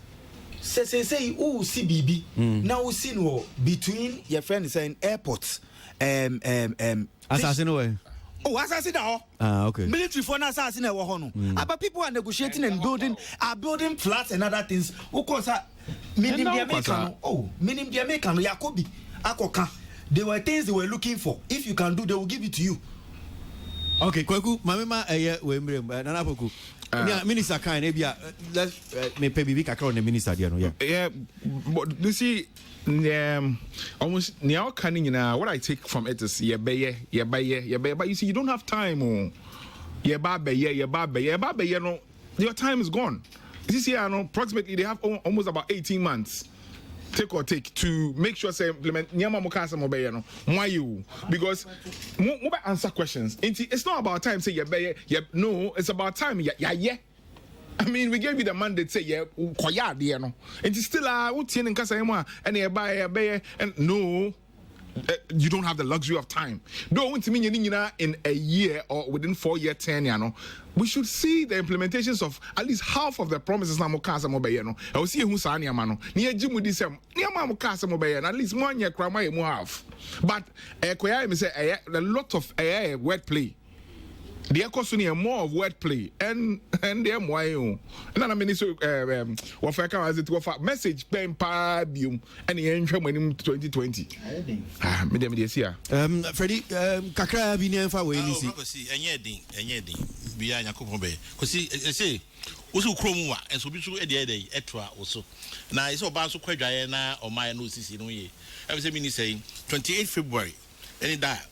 say who see bibi now we see no between your friend saying airport assassin way. Oh, assassin now. Okay. Military for assassin na ho no. But people are negotiating and building flats and other things. Who cause minim Jamaican. Oh, minim Jamaican Yakobi Akoka. There were things they were looking for. If you can do, they will give it to you. Okay, Kweku, mamema we nana poku. Minister kan ebia let me pay bibi kakra on the minister there no yeah. But you see almost now what I take from it is but you see you don't have time no your time is gone. This year approximately they have almost about 18 months take or take to make sure say implement nyama mo kasa mo be no why you because mo answer questions it's not about time say no it's about time yeah. I mean, we gave you the mandate say koya de no. It's still utie ne nkasa emu and and no you don't have the luxury of time. Don't want to mean in a year or within 4-year tenure no. We should see the implementations of at least half of the promises na mo kasa mo be no. I will see who sa niama no. Ni ajimu di sem. Niama mo kasa mo be at least 1 year krama e mo half. But koya me say a lot of word play. The economy more of wordplay and the MYO. And I mean, so what I can as it was a message pen padium and the entry when in 2020. Medium here. Freddie, Kakra Binianfa, we see any thing behind a couple of because say, also Chroma and so be true at the day, etra also. Now it's all about so quite Diana or my notice in a way. I was saying 28 February, any that.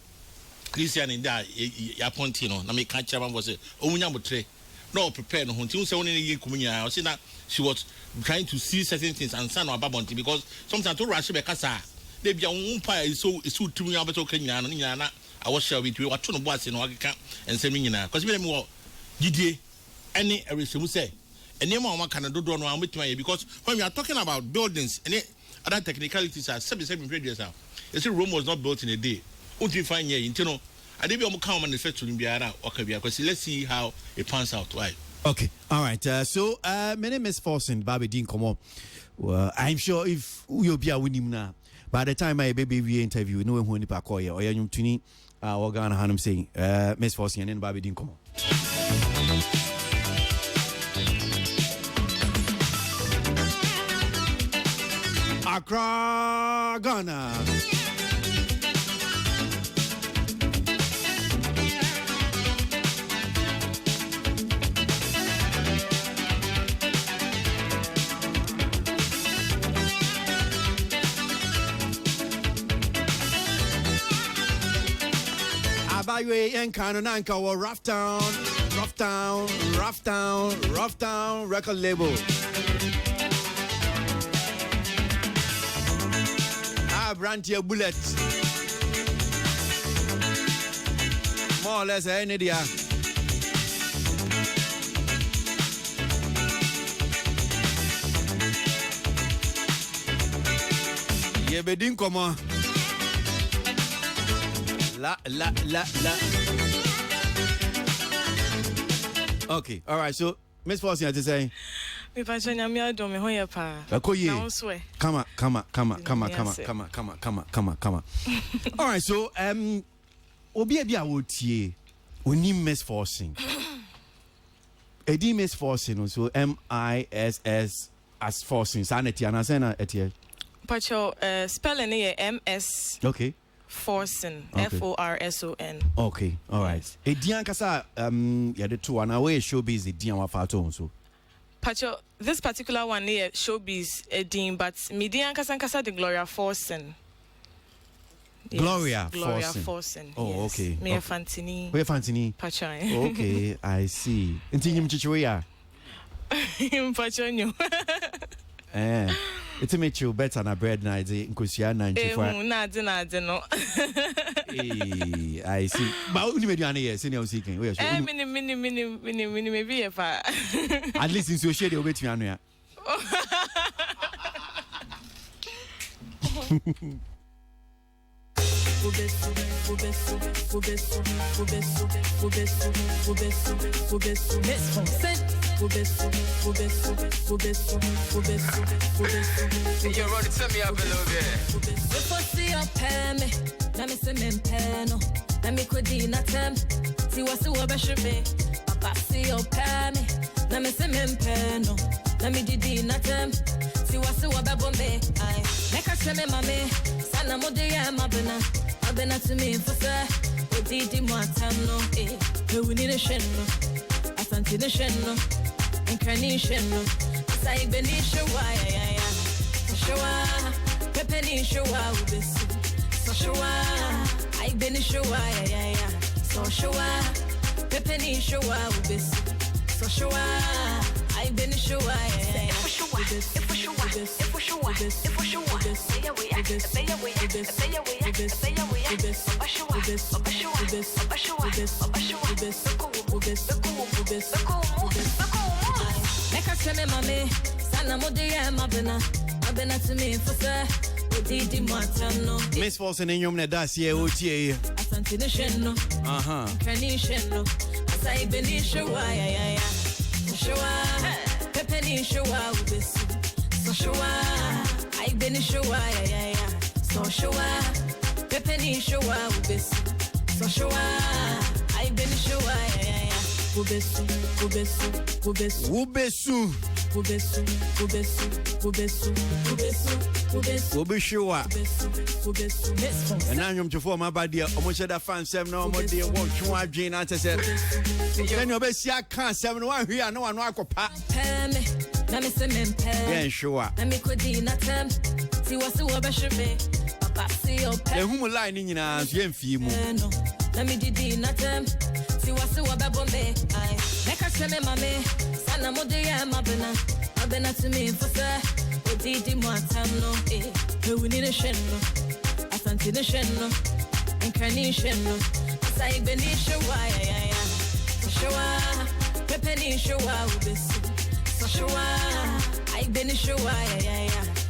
Christian in that Yapontino, na me catch up was Omunyamutre. No prepare no until say only communia. I see that she was trying to see certain things and son of Babonti because sometimes to rush Becassa. They be a umpire is so to me about Kenya and I was sure with you what to boss in Waka and Semina. Because we more GD any everything we say. And no one can do no with me because when we are talking about buildings and other technicalities are 77 years out. You see, Rome was not built in a day. Find here, you know, I did be come manufacture in Biara or Kabia because let's see how it pans out. Why? Okay, all right. So, my name is Forson, Bobby Dean. Come on. Well, I'm sure if you'll be a winning now, by the time my baby we interview, no one who nipa koya or you tuni, Organa Hanum saying, Miss Forson and Bobby Dean. Come on. Accra, Ghana. Abaywe Enkano Nanka or Rough Town record label. Brantia Bullet. More or less any idea. Yebedin comment. La. Okay, all right. So, Miss Forson, to say, Me pa chanya me adom me hoye pa. Akoye. Na wo so e. Come on. All right, so obi a wotie oni Miss Forson. Edi Miss Forson, so MISS as Forson. Sanity anasena etie. Pacho spelling e MS. Okay. Forson. Okay. FORSON. Okay, all right. Edian kasa ya de two and away showbiz edian wa fato so. Pacho, this particular one here showbiz edin, but median kasa the Gloria Forson. Yes, Gloria Forson. Oh, yes. okay. Me Fantini. Where Fantini? Pacho. Okay, I see. Inti mchichwe ya. Pacho nyo. It's a meet you better na bread na ide nkosia na nchifa. Na adi no. I see. Ba uni mediane ye senior seeking. We sure. Mini maybe if I At least in so share the obetumi anu ya. You're running to me up a little bit. Before see your pen, let me see me pen. Let me quit the natem. See what's the word should be. Papa see your pen, let me see me pen. Let me do the natem. See what's the word bombe. I make a shame, mammy. Sana modia mabena. Abena to me for sir. We did the more time no. We need a shen. Asante the shen. Incarnation. Say benisha why Showa Pepeni showa ubisi So showa I benisha why So showa Pepeni showa ubisi So showa I benisha why Make a shame, mommy. Sana modia mabena. Abena to me for sir. Didi Martano. Miss Forson in your das ye otie. Asante Nisheno. Carnation. Asai Benisha, why, Showa. Pepeni showa ubis. So showa. I benisha, why, So showa. Pepeni showa ubis. So showa. I benisha, why, Ubesu. Ubishua. And I'm to form my body. Almost had a fan 7 no more dear watch one Jane answer said. Then your best I can't 7 here, no one walk up. Let me see me pen. Yeah, sure. Let me quit the natem. See what's the word should be. Papa see your pen. The human lining in our young female. Let me do the natem. See what's the word bombe. I make a shame, mammy. Sana modia mabena. Abena to me for sir. We did the more time no. We need a shen. Asante the shen. Incarnation. Asai benisha why. Showa. Pepeni showa ubisi. I been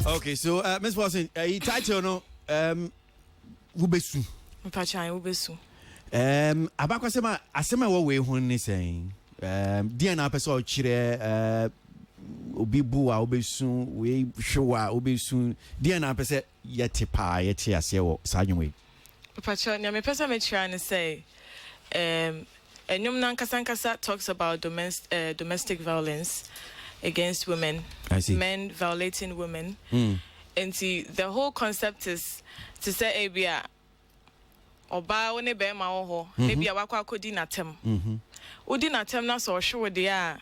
Okay, so Miss Forson, title no Ubesu. Mpachai ubesu. Abakwasema asema wo we hu ni sen. Dia na person chire obi bu a obesu we hwa obesu dia na pese yete pa yete ase wo sanwe. Mpachai na me pesa me try and say enyum nan kasankasa talks about domestic violence against women. I see. Men violating women. And see, the whole concept is to say, Abia, Oba, one be ma oho, maybe a wakwa kodi natem. Udi natem na so sure they are.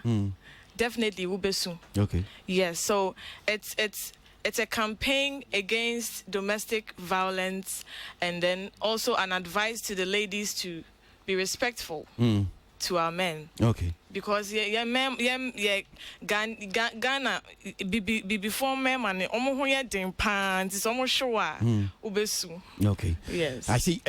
Definitely ubesu. Okay. Yes, so it's a campaign against domestic violence, and then also an advice to the ladies to be respectful to our men. Okay. Because Ghana before men and omo ho ye den pan ti omo show a ubesu. Okay. Yes. I see.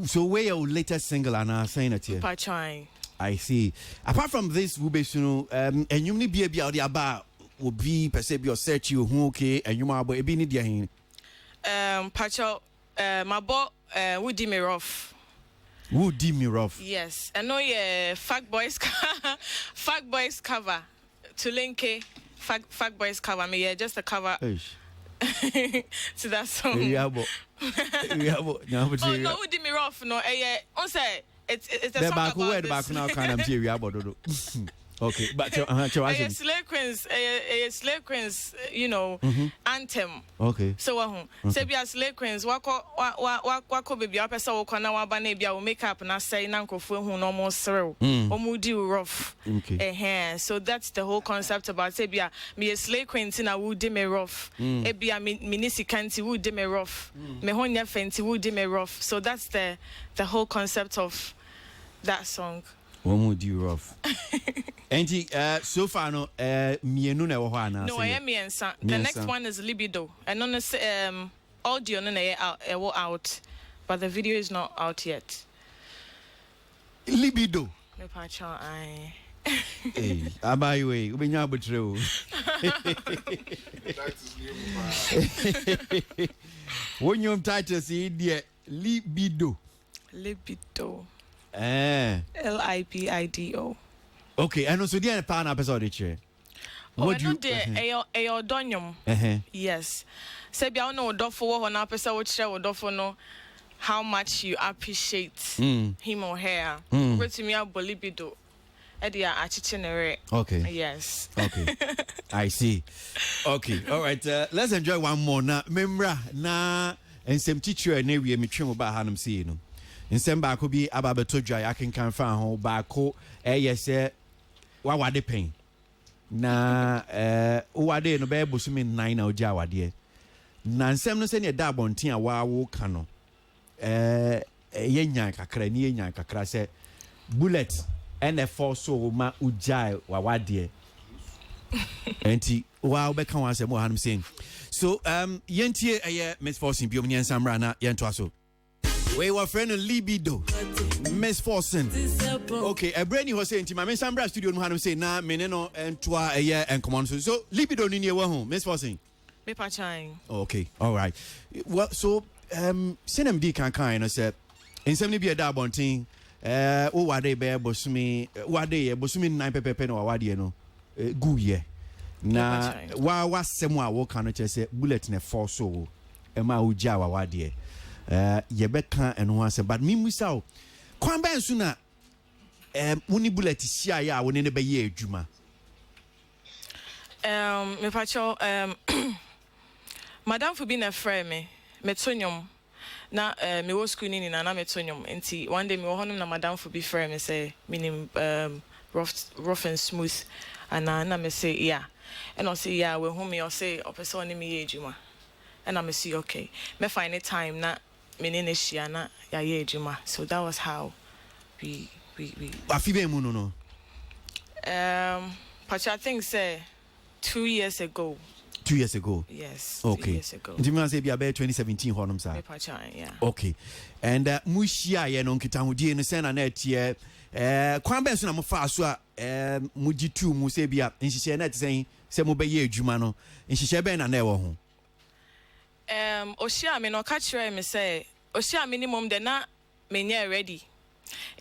So where your latest single and saying it here? Pachai. I see. Apart from this ubesu and you need be able to about will be per se be your search you okay and you ma bo e bi ni dia hin. Pacho my boy Woody me rough. Who did me rough? Yes, I know. Yeah, Fuck Boys cover to Linke Fag Boys cover. Me, yeah, just a cover to that song. Oh no, who did me rough? No, on say it's a the song back about where the back now kind of serious about. Okay, but Slave Queens, you know, anthem. Okay. So say be a Slave Queens, wako baby up so kwana wa ba na bia o makeup na say na nkofo hu no mo serew. Omu di rough. Okay. So that's the whole concept about say be a me Slave Queens na wo di me rough. E bia me nisikanti wo di me rough. Me honya fenti wo di me rough. So that's the whole concept of that song. One would you rough? And so far no mienu na wo ho no I am miensa. The next one is Libido. And on the audio no na out, but the video is not out yet. Libido. Me pacha I. Hey, abai we ubenya abotre. When you title say there Libido. Libido. Lipido. Okay, and also the pan episode che. What do you ayo donyum? Yes. Say bia no dofo ho na pesa wo kire wo dofo no how much you appreciate him or her. Wetimi abolibido. E dia achiche nere. Okay. Yes. Okay. I see. Okay. All right. Let's enjoy one more na memra na ensem teacher na wie metwe ba hanum see no. Nsem ba ko bi ababeto dwa ya kenkan fa ho ba ko yese wa wade pen na wade no be bosumi 9 na oja wade na nsem no se ne da bonten a wa wo ka no yenya kakra ni yenya kakra se bullet NF4 so ma ujai wa wade enti wa be kan wa se mo hanum saying so yentie Miss Forson bi omnyen samra na yento aso. We were friend Libido, Miss Forson. Okay, a brainy was saying to my Miss Ambra studio, no say na meneno and twa a year and come on. So Libido in your home, Miss Forson. Me pachine. Okay, all right. Well, so send D can kind of said in 70 be a dab on thing. Oh, what they bear bosumi, what they bosumi 9 pepe no what you know, good year. Na wa was some walk on it, say bullet in a 4 so, Emma Ujawa, what dear. Yebeka and once but me musao kwan ba nso na woni bullet sia ya woni ne be ye adwuma me pacho madam for being a friend me metonyom na me wo school ni na metonyom enti one day me wo honum na madam for be friend me say meaning rough and smooth and na me say yeah and I say yeah we home me or say opeso ni me ye adwuma and I say okay me find a time na menene shiana ya ye ejuma. So that was how we afibe mu no but I think say 2 years ago. 2 years ago. Yes. Okay. 2 years ago. Ndimi say bia be 2017 honum sa. Yeah. Okay. And mushia ye no nkita hodie no sen na na etie kwan be so na mo fa so a mujitu mu say bia nhihye na tsen se mo be ye ejuma no nhihye be na na e wo ho. Oshia me no catch me say Oshia minimum de na me nya ready.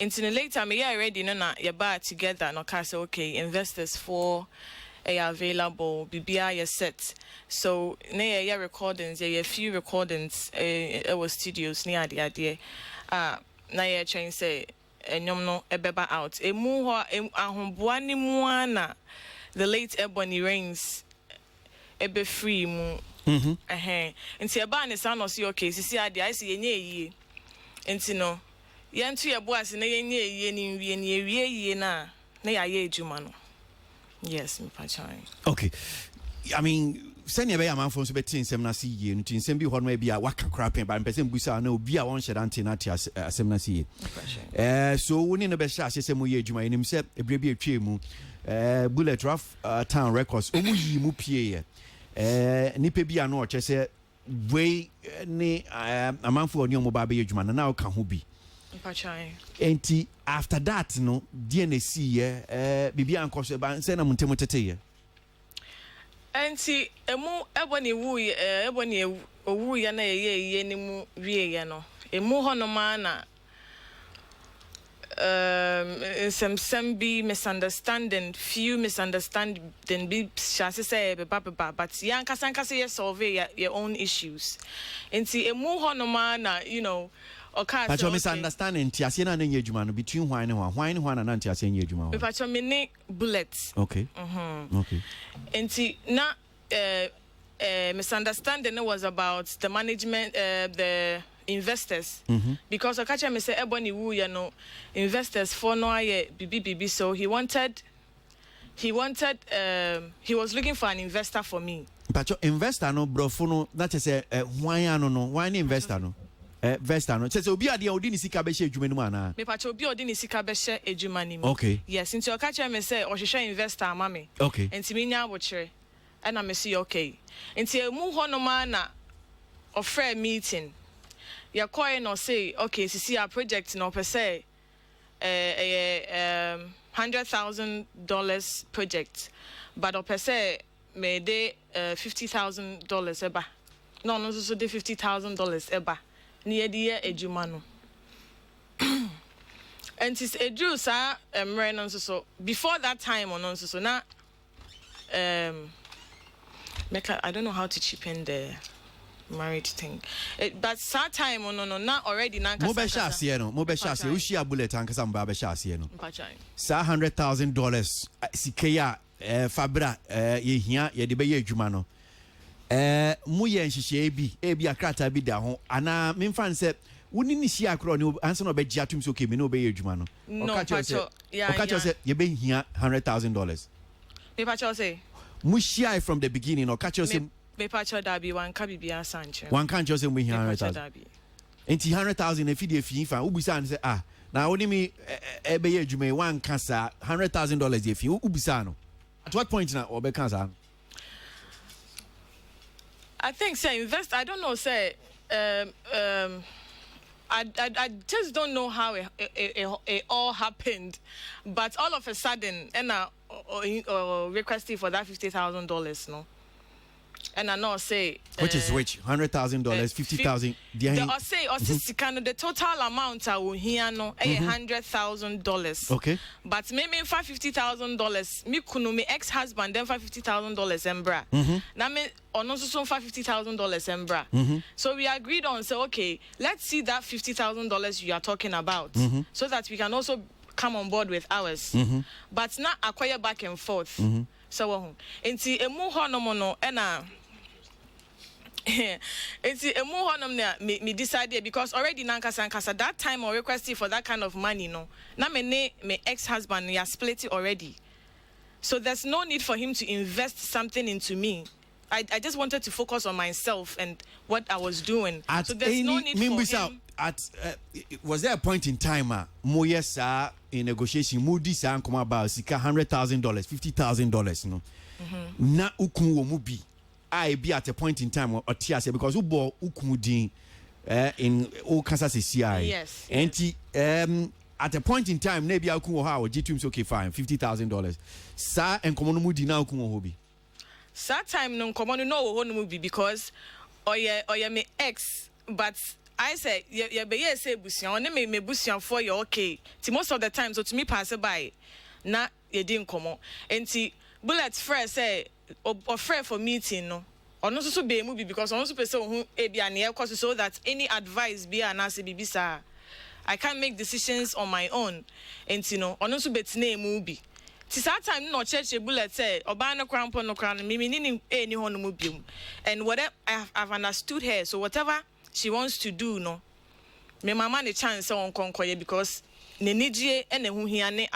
Until later me yeah ready no na ye ba together no ka say okay investors for available bibia ye set. So na ye recordings ye few recordings it was studios near the idea na ye train say enyom no ebeba out emu ho ahomboa ni mu ana the late Ebony Rains ebe free mu nti eba ne san no see okay sisi ade I see yenye yie nti no yentu ye boase na yenye yie ni wie ni ewie yie na ya ye ejuma no. Yes, me pachan. Okay. I mean, send your man for so betin sem na see ye nti sem bi ho no bia waka crapping ba person busa na obi a won hyɛ dante na tia asem na see ye. So woni no be hyɛ asem mo ye ejuma enim se ebre bi etwe mu Bullet Rough Town Records omu yi mu pie ye. Nipa bi ano oche se we ni amanfo oni omo ba be ejuma na ka ho bi. Pachan. Enti after that no DNC ye bibi ankoso ba se na muntemu tete ye. Enti emu Ebony wu Ebony owu ya na ye ni mu wie ye no emu ho no ma na some be misunderstanding, few misunderstanding be shasi say baba, but young kasankasi solve your own issues. And see a more honoma na But you misunderstanding Tiasia and Yejumano between wine and and Tiasia and Yejumano. But you mean bullets. Okay. Okay. And see na misunderstanding was about the management, the investors, because Okacha me say ebony wu investors for no aye bibi, so he was looking for an investor for me. But your investor no brofono that is why investor no investor no say obi ade odi ni sika be she adwuma mu ana me pacho obi odi ni sika be she adwuma ni mu. Okay. Yes, into Okacha me say ohwehwe investor ama me. Okay. Enti me nya abochere and I see okay. Enti emu ho no ma na offer meeting. You're calling or say, okay, see our project no per se $100,000 project, but or per se may they $50,000 eba. No, so they $50,000 eba. Near the year ejumano. And it's a Jew, sir, so before that time or non so now I don't know how to chip in the marriage thing, but that time no not already na mo be sha se no ushi bullet an kasa mba be sha se no sa $100,000 sikeya fabra ye hia ye de be ye adwuma no mu ye nhihye bi akrata bi da ho ana me mfa nse woni ni hia akro ne anse no be gia tum so kemi no be ye adwuma no okacho se ye be hia $100,000 me pacho say mu hia from the beginning okacho se me pacho dabi wan ka bibia sanche one can't just say we 100,000 enti 100,000 if you fi ubisa and say na only me ebe ye adwuma one cancer $100,000 if you ubisa no at what point na obe cancer I think say invest I don't know say I just don't know how it all happened, but all of a sudden and requesting for that $50,000 no. And I know say which is which $100,000 50,000 the total amount I will hear no $100,000 okay, but maybe for $50,000 me kunu me ex-husband then for $50,000 embra na me ono so for $50,000 embra so we agreed on say okay, let's see that $50,000 you are talking about so that we can also come on board with ours but not acquire back and forth so enti emu honom no na enti emu honom na me decided because already nankasa that time or requesting for that kind of money no na me ex-husband we are split already, so there's no need for him to invest something into me. I just wanted to focus on myself and what I was doing. So there's no need for him. Was there a point in time Moyesa in negotiation Moody san come about sika $100,000 $50,000 no na ukun wo mu bi I be at a point in time or tiase because ubo ukun din in all Kansas CI yes and at a point in time maybe ukun wo ha o jitum okay fine $50,000 sa enkomo mu di na ukun wo bi that time no enkomo no wo no mu bi because oye me ex but I say you be say busian on me busian for you okay. Most of the time so to me pass by na you didn't come on. Enti bullets fresh say or fresh for meeting no. Or no so be movie because on so person who e be an cause so that any advice be an answer be sir. I can't make decisions on my own. Enti no on so betine movie. Ti that time no church bullet say oba no crampo no cran me ni any ho no mu and whatever I've understood her so whatever she wants to do no me mama ne chance on konkoye because ne nidie e ne hu hia ne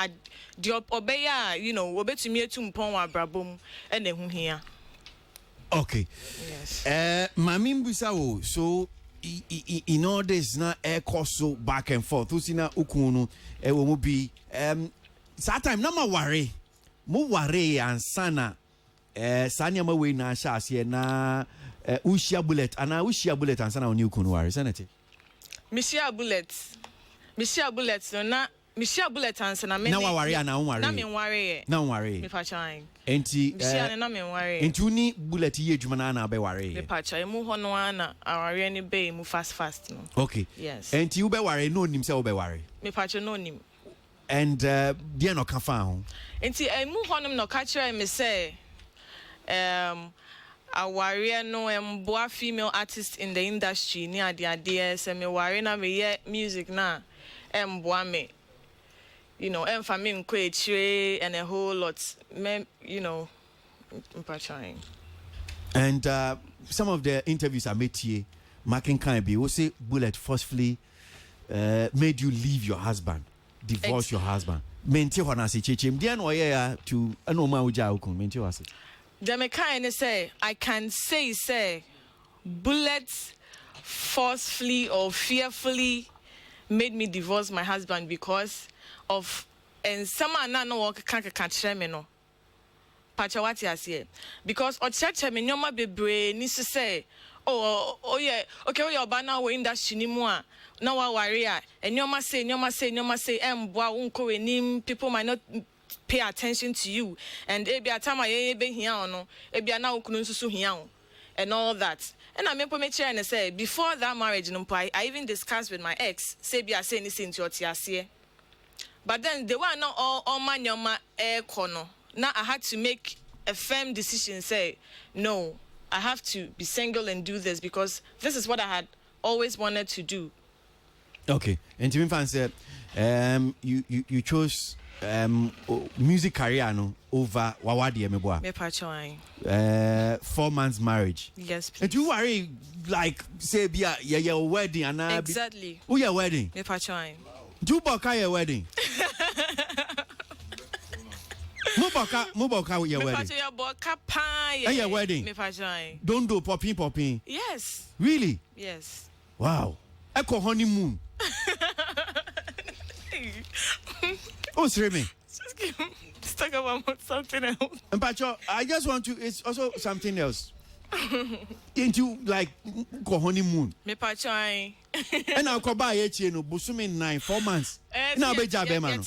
de obeya obetumi etumpon wa brabom e ne hu hia. Okay, yes, mami mbisa wo so in all this na so back and forth usina ukunu e wo mu bi that time na ma worry ansana sanya ma we na sha ase na ushia bullet ana ushia bullet ansana oni ukunu worry sanete mishia bullet no na mishia bullet ansana me na wa worry ana on worry na me worry na worry me pachan enti mishia na me worry enti uni bullet ye adwuma na be worry me pacha emu ho no ana worry ni be mu fast no. Okay, yes, enti you be worry no nim say you be worry me pacha no nim and dear no kafa. Enti emu honom no ka kire me say a warrior no boa female artist in the industry ni ade say me warrior na me ye music na boa me, you know, for me nko and a whole lot, you know, trying. And some of the interviews I made here, Marking Kanbi will say Bullet forcefully made you leave your husband, divorce your husband. Maintain what I say, Chim, dear no to a no mauja ukun, maintain what I say. The mechanic say, I can say, bullets forcefully or fearfully made me divorce my husband because of, and someone no work can't catch me no. Pachawati as here. Because or church me nyoma bebre needs to say, oh yeah, okay, we are bana we in that shinimua. Now wa warrior, and nyoma say, boa unko enim, people might not pay attention to you, and ebi atama ye be here no ebi na okunu nsusu here and all that. And I remember me chair and say before that marriage no I even discussed with my ex say bi say anything to otiase, but then they were not all man nyoma kono. Now I had to make a firm decision, say no, I have to be single and do this because this is what I had always wanted to do. Okay, and Jimmy Fan said you chose music career no over wawadi emeboa. Me pachoy. 4 months marriage. Yes, please. And you worry like say be your wedding and exactly. Who your wedding? Me pachoy. Do boka your wedding? Muboka with your wedding. Me pachoy boka pa. Your wedding. Me pachoy. Don't do popping. Yes. Really? Yes. Wow. Echo honeymoon. Oh, streaming. Let's talk about something else. And Pacho, I just want to. It's also something else. Into like honeymoon. Me pachoy. And I'll come by no busumi 4 months. Now be job man.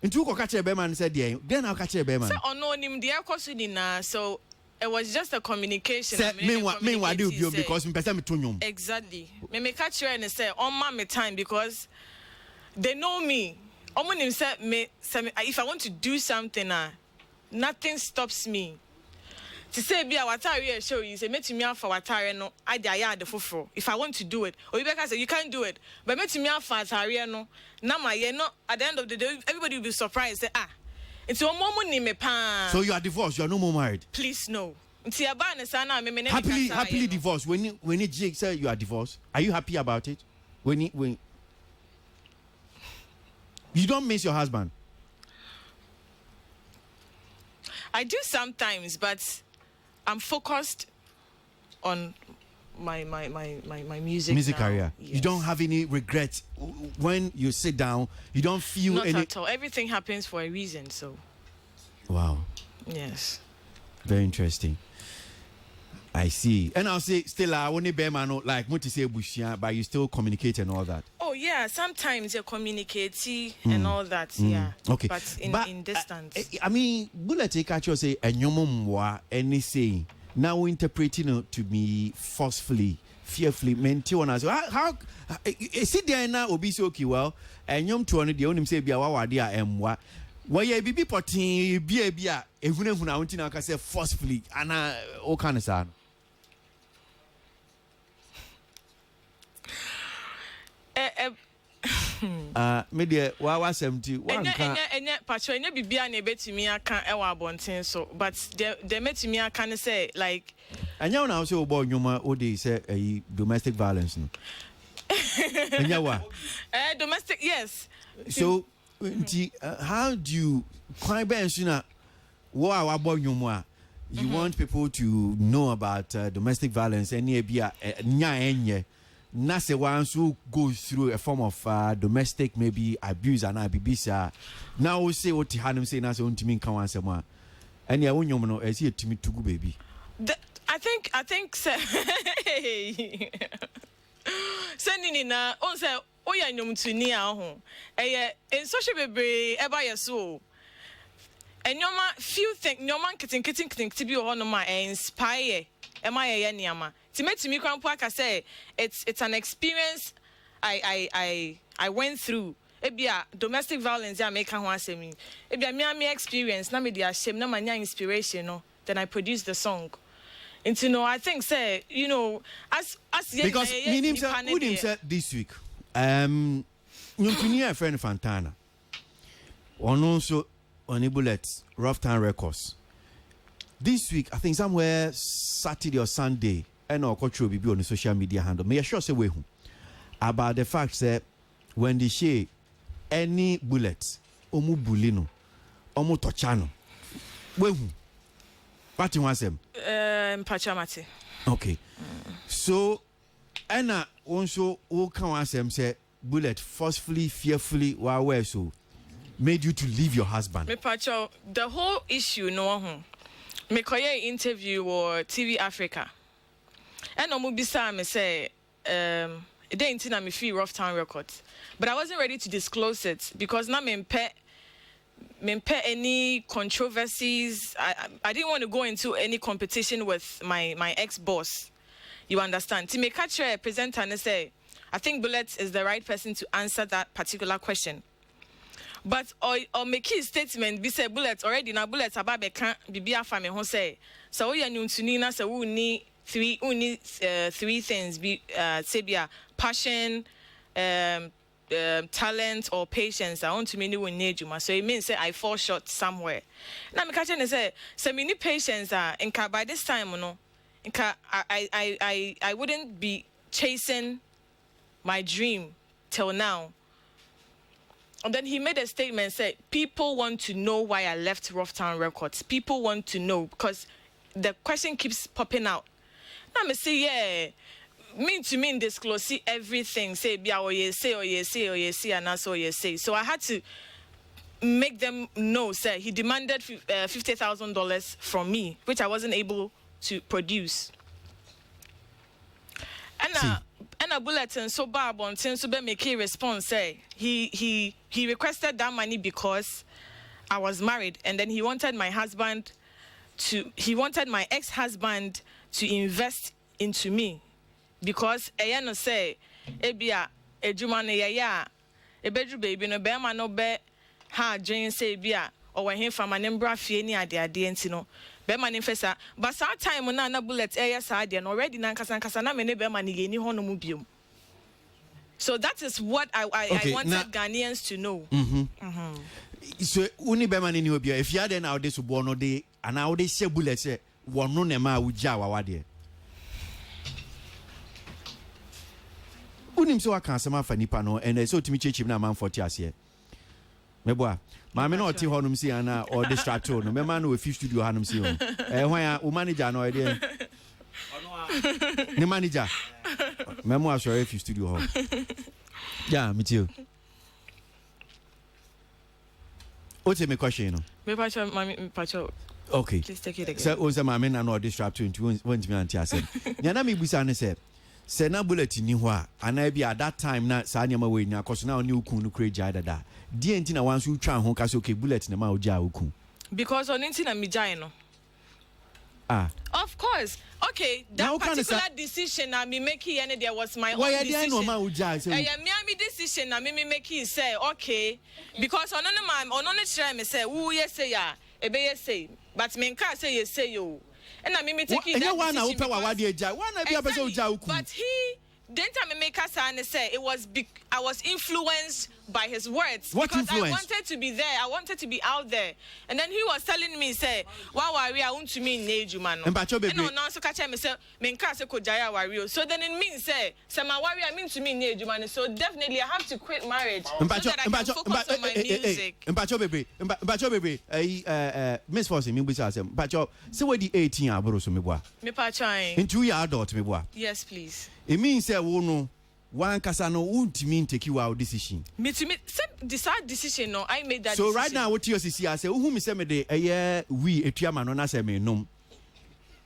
Into ko catch a beman said then I'll catch a beman. So ono nim dia kwasudina, so it was just a communication. Meanwhile, do you because me person me tunyum. Exactly. Me catch her and say on my time because they know me. Omonim say me if I want to do something nothing stops me. To say be a watare show you say metimi afa watare no ade aya ade foforo. If I want to do it, or you better say you can't do it. But metimi afa watare no na my ye no at the end of the day everybody will be surprised say it's your mom ni me pa. So you are divorced, you are no more married. Please no. Happily divorced. When Jake said you are divorced, are you happy about it? When you don't miss your husband? I do sometimes, but I'm focused on my music career. Yes. You don't have any regrets when you sit down. You don't feel not any. At all. Everything happens for a reason. So. Wow. Yes. Very interesting. I see. And I'll say still I only bear man like what to say bushia, but you still communicate and all that. Oh yeah, sometimes you communicate and all that. Yeah. Okay. But in distance. I mean, bullet catch you say enyomomwa any saying. Now we interpreting it to be forcefully, fearfully, mentally. How is it there now? Obi so okay well. Enyom to one the only say be our idea emwa. Why ye be potting be a even if I want to say forcefully and all kind of sound. Media wa 70 one can patcho enya bibia na ebetimi aka ewa abonten so but the metimi aka say like anya na say obo nyoma odi say domestic violence no anya wa domestic yes so how do you quite bench na wa abo nyoma you want people to know about domestic violence any bia nya enye na say once who goes through a form of domestic maybe abuse and abibisa now we say what hanim say na say untimi kan wan sema and ya wonyom no e say timi tugu baby I think say sending na on say oya nyom tuni aho in social bebre eba yeso enyoma few think nyoma kitin tibi ho no ma inspire ema ye niama timetimi kwampo aka say it's an experience I went through ebia domestic violence ya make ho asemi ebia me experience na me dey shame na manya inspiration no then I produce the song. And you know, I think say, you know, as because meaning say this week a friend Fantana on also on Bullet Rough Town Records this week I think somewhere Saturday or Sunday and our culture will be on the social media handle me sure say we about the fact that when they share any bullet omu bulino omu tochano we what you want them Pachamati. Okay. So Anna also who can ask them say bullet forcefully fearfully where so made you to leave your husband. Me pacho the whole issue no me koye interview or TV Africa and omu bisa me say it ain't in me free Rough Town Records but I wasn't ready to disclose it because na me any controversies. I didn't want to go into any competition with my ex-boss. You understand? To make a presenter and say, I think Bullet is the right person to answer that particular question. But or make his statement be say Bullet already now Bullet about can't be a family who say so we are new to Nina so we need three things be sabia passion talent or patience. I want to mean when need you, so it means say I fall short somewhere. Now me catch and say me need patience inka by this time no inka I wouldn't be chasing my dream till now. And then he made a statement say people want to know why I left Rough Town Records. People want to know because the question keeps popping out. Now me say yeah. Mean to mean disclose see everything say be or you say and that's all you say. So I had to make them know say he demanded $50,000 from me which I wasn't able to produce. And a bulletin so bad on since be make a response say he requested that money because I was married and then he wanted my ex-husband to invest into me. Because no say ebia ejuma ne ya ebedru baby no be ma no be ha dwen say bia o wa hemfa ma ne mbra fie ni ade enti no be ma ne fesa but that time na Bullet sa ade no already na nkasa na me ne be ma ne yeni hono mu biom. So that is what I wanted Ghanaians to know. So uni be ma ne ni obia if you are then out this bo no de ana wo de share Bullet say wono ne ma uja wa de unim so aka asema fa nipa no and so timi chechim na man 40 ase meboa ma me no oti honum si ana or distract no me man no we studio hanum si ho hwan ya o manager no e de ni manager me mo asore fi studio ho yeah me too what's my question no me pacho okay please take it again so o se ma me na no distract into won't me anti ase nya na me busa ne se Sena Bullet ni ho a ana bi at that time na sa nyama we nya koso na oni ukun no kreja dada die enti na wanso twa ho ka so okay Bullet na ma oja ukun because on enti na mi jai no of course okay that particular decision na me make here and there was my own decision no ma oja say me decision na me make he say okay because on no try me say who yes say ya ebe yes say but me nka say yes say yo. And I mean taking that but he didn't make us say it was I was influenced by his words. What because influence? I wanted to be there. I wanted to be out there. And then he was telling me, say, why worry? I want to mean need you man. And no, so catch me say, so then it means say, my worry I mean to mean need you man. So definitely I have to quit marriage so that I can focus on my music. Miss Forson, me bisa say, Mpacho, say we di 18 abro so me boa. Me pacho. Into your adult me boa. Yes, please. It means say wo no one kasa no ultimate take you out decision. Me to me decide decision no I made that so decision. right now what you see I say who me say me de we etuama no na say me nom.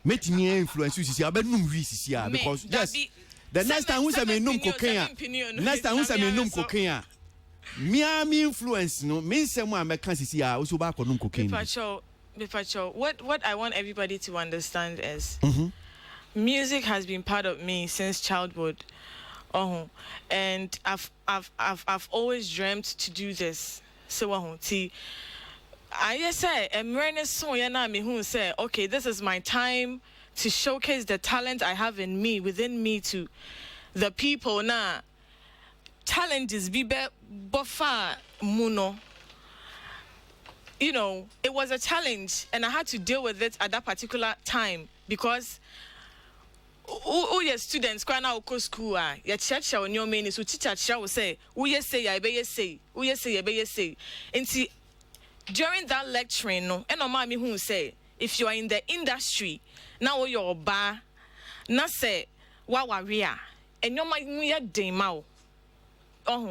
Metini influence you see abenum we see because yes the next time who say me nom cocaine. Next time who say me nom cocaine. Me influence no me say mo am kan see a so ba ko nom cocaine. Pacho, what I want everybody to understand is music has been part of me since childhood. And I've always dreamt to do this. So I say who say, okay, this is my time to showcase the talent I have in me, within me, to the people. Now challenges be buffer muno. You know, it was a challenge and I had to deal with it at that particular time because your students kwa na oko school ya church on your main so teacher will say we say ya be say we say ya be say. Nti during that lecturing no and no me who say if you are in the industry now your ba na say wa waria and your ma dem ma.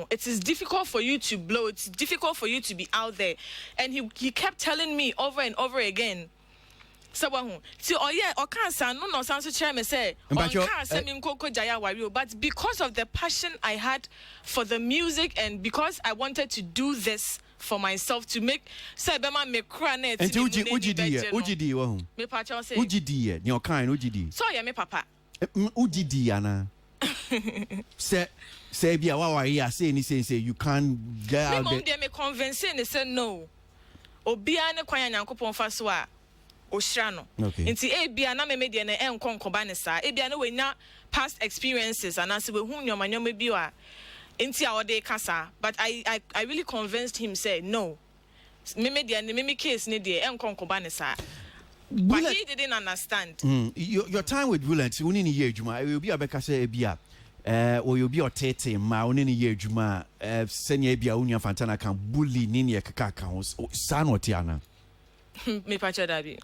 It is difficult for you to blow. It's difficult for you to be out there. And he kept telling me over and over again. So no sounds chairman say but because of the passion I had for the music and because I wanted to do this for myself to make say be me cry net and ugidi me pacha say ugidi your kind ugidi so yeah me papa ugidi ana say bia wa here say you can't get out there me convince and say no obia ne kwan yankopon fa so a oshira no nti ebia na me media na enkonkoba ne sa ebia na wenya past experiences and as we hu nyoma bi wa nti a ode kasa but I really convinced him say no me media ne me case ne de enkonkoba ne sa. But he didn't understand. Your time with Bullet, you need a year, Juma. It will be a better say, Bia, or you'll be a tete, my own year, Juma, Senya Bia Unia Fantana can bully Nini Kakakaos, San or Tiana. Me pacha dabi.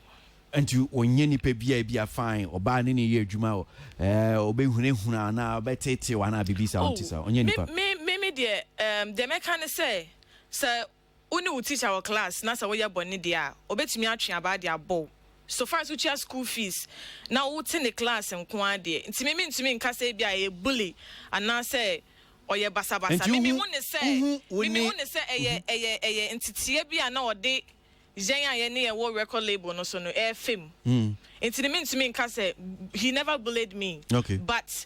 And you, or Yenny Pebia be a fine, or ban any year, Juma, or Behuna, now, Betete, one Abibisa, on Yenny. Me, dear, the mechanic say, Sir, Uni will teach our class, Nasa Waya Bonidia, or bet me out about their bow. So far as we charge school fees, now what's in the class and quantity. It's me in Casa be a bully, and now say, or your basabasa. Me want to say, and Tiabia now a day, Jaya near war record label, no so no air film. It's the mean to me in Casa, he never bullied me. Okay. But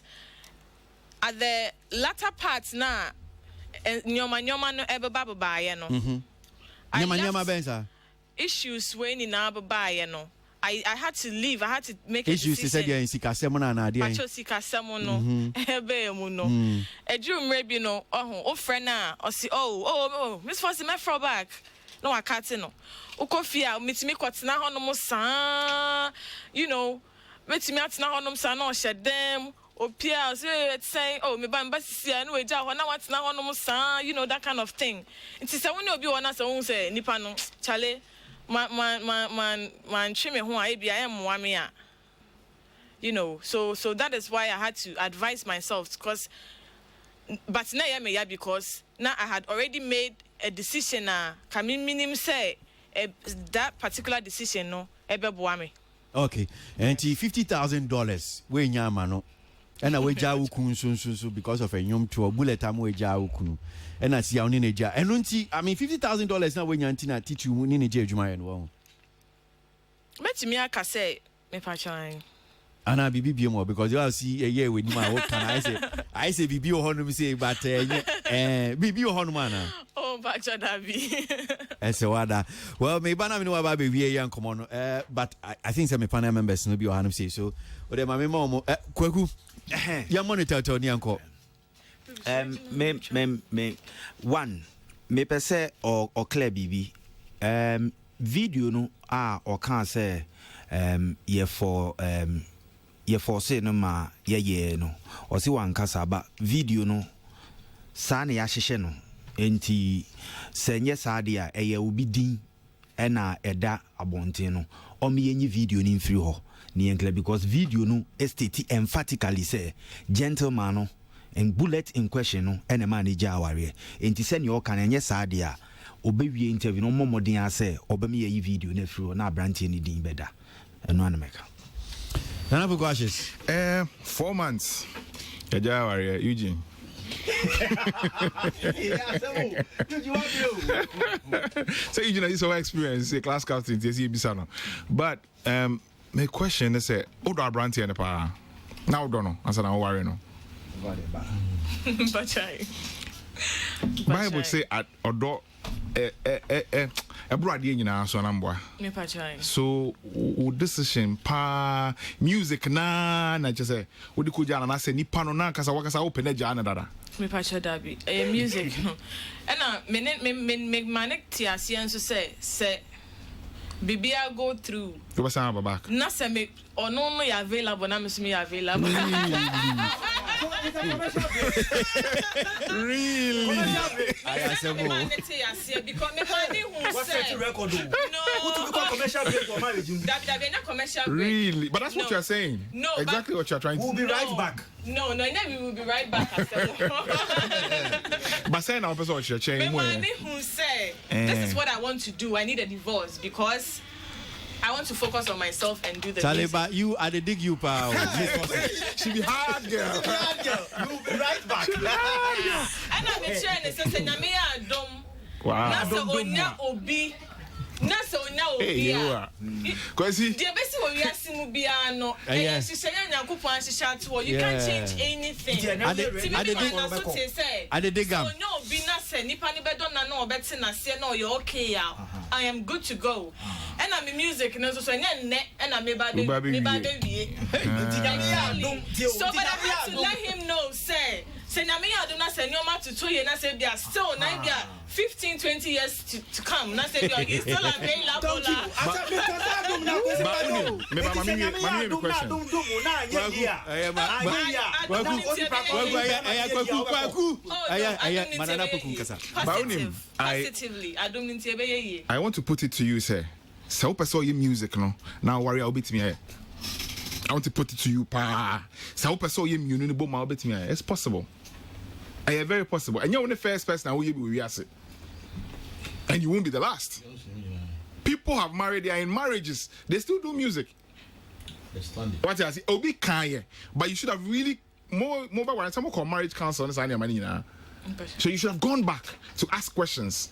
at the latter parts now, and Nyoma no ever baba by, no. Issues when in our buy, I had to leave. I had to make a decision. Issues said in Sikasemona and Adia. Sikasemono, Ebemuno. A dream, maybe no, friend now, or see, Miss Fossey, my throw back. No, I can't know. Okofia, meet me what's now on the you know, meet me at now on the sun or shed them. Or Pierre, saying, me bambassi, I know a job, now what's now on the you know, that kind of thing. It is a window be one as a own say, Nipano, Charlie. Man, chime who I be, I am Wamia. You know, so that is why I had to advise myself because, but now I may because now I had already made a decision. Coming minimum say that particular decision no ebe buame. Okay, and $50,000 we nyama and I wager ukun because of a yum to a bullet am wager ukunu. And I see our Ninja. And I mean $50,000 now when you're teach you Ninja Juma and well. Met me I say me patching. And I be more because you see a year with my work and I say be honor say but be honor man. Oh patcha dabi. And so well maybe I know about be young come on but I think some panel members no be honor say so. But then my mom Kweku ya monitor to ni anko. Me pese or clear bibi video no or can say ye for say no ma ye no or si wan kasa ba video no sa na ya hyehye no enti senye sa de a eye obi din e na eda abonten no o me yenyi video ni mfiri ho ni enkle because video no state emphatically say gentleman no and bullet in question no ene man eja aware enti se ne o kan enye saade a obewie interview no momodin ase obeme ye video na firi na branche ni din beda eno anameka nana bu questions 4 months eja aware Eugene so Eugene is our experience a class captain TC Bisano but my question is say odo branche ne pa now don't know answer na worry no Bible say at odo brother nyina so namboa. So decision pa music na just say we di kuja na say nipa no na kasa wakasa open eja na dada. Me pacha dabi music me manic tiasi enso say Bibia go through. You was saying back. Na say me no ya available na me so me available. Really? I say because me money who say record no. Who to become commercial break for marriage? That na commercial break. Really? But that's what you're saying. No, exactly what you're trying to. We'll be right back. No, we will be right back. But saying now, person what you're saying. Me money who say this is what I want to do. I need a divorce because I want to focus on myself and do the Taliba, you are the dig you pal. She be hard girl. You'll be right back. And I'm sharing this. Say Namia Dom. Wow. Nasa onya obi. Nasa onya obi. Cause he. The best way we are seeing bia no. And she say Nyankopon ahyehyɛ to you can't change anything. I did dig am. So no be na say nipa ni bedo na no obeti na say no you're okay ya. I am good to go. And I'm in music and so and I'm baby. So but I have to let him know say na me I do not say no matter to 2 years na say they are still na be 15-20 years to come na say you still available I want to put it to you, sir. So person your music no. Now worry I'll beat me here. I want to put it to you, pa. So person your music no I'll beat me here. It's possible. Very possible. And you're the first person who you will ask it. And you won't be the last. People have married, they are in marriages. They still do music. What I say, Obi Kanye. But you should have really more when someone called marriage counsel on money now. So you should have gone back to ask questions.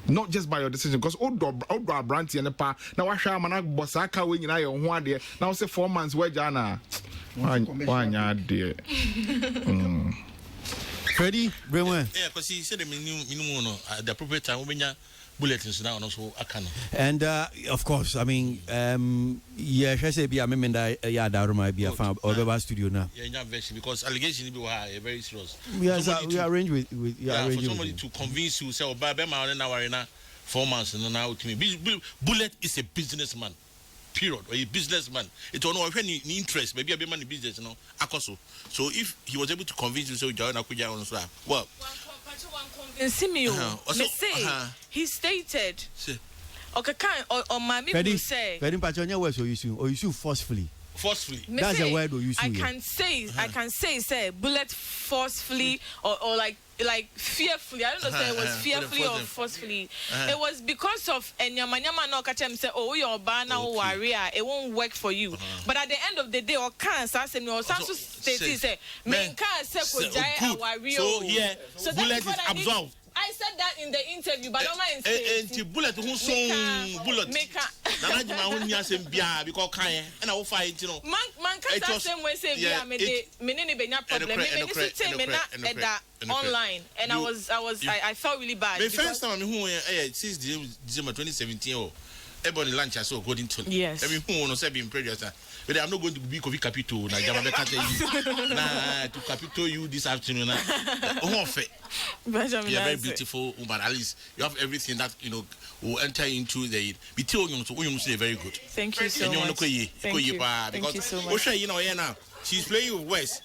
Not just by your decision, because Odra Branty and the pa now I shall manak Bosaka wing in I on 1 day. Now say 4 months where Jana. One dear. Freddie, Brewen. Yeah, because he said the minimum at the appropriate time when bulletins now and also Akano. And of course, I mean, yeah, I say be a member that might be a fan or studio now. Yeah, because allegation be very serious. We arrange with for somebody to convince you say Obama and now 4 months and now to me. Bullet is a businessman. Period. Or a businessman. It will not have any interest. Maybe a bit money business, you know. Akoso. So if he was able to convince you, so well. He stated. Okay, or my people say. Freddie Pachonya words or you shoot forcefully. Forcefully. That's the word you use. I can say, say bullet forcefully or like fearfully. I don't know say it was fearfully or forcefully. It was because of nyama no catch him say your banner warrior it won't work for you. But at the end of the day or cancer say me or Samson state say men can say ko warrior. So yeah, so bullet is absolved. I said that in the interview, but don't mind saying. Bullet who so bullet. Nana jima who nya sem bia because kan and I will fight you know. Man can same way say bia me de me ne be nya problem. Me say me na online and I felt really bad. The first time me who since December 2017 oh everybody lunch I saw golden tone. Yes. Every who no say be previous but I'm not going to be COVID capital na jama be kate you. Na to capital you this afternoon na. Oh fe. You're very beautiful woman. At least you have everything that you know will enter into the so very good. Thank you so much. Thank you so much. You know now she's playing with West.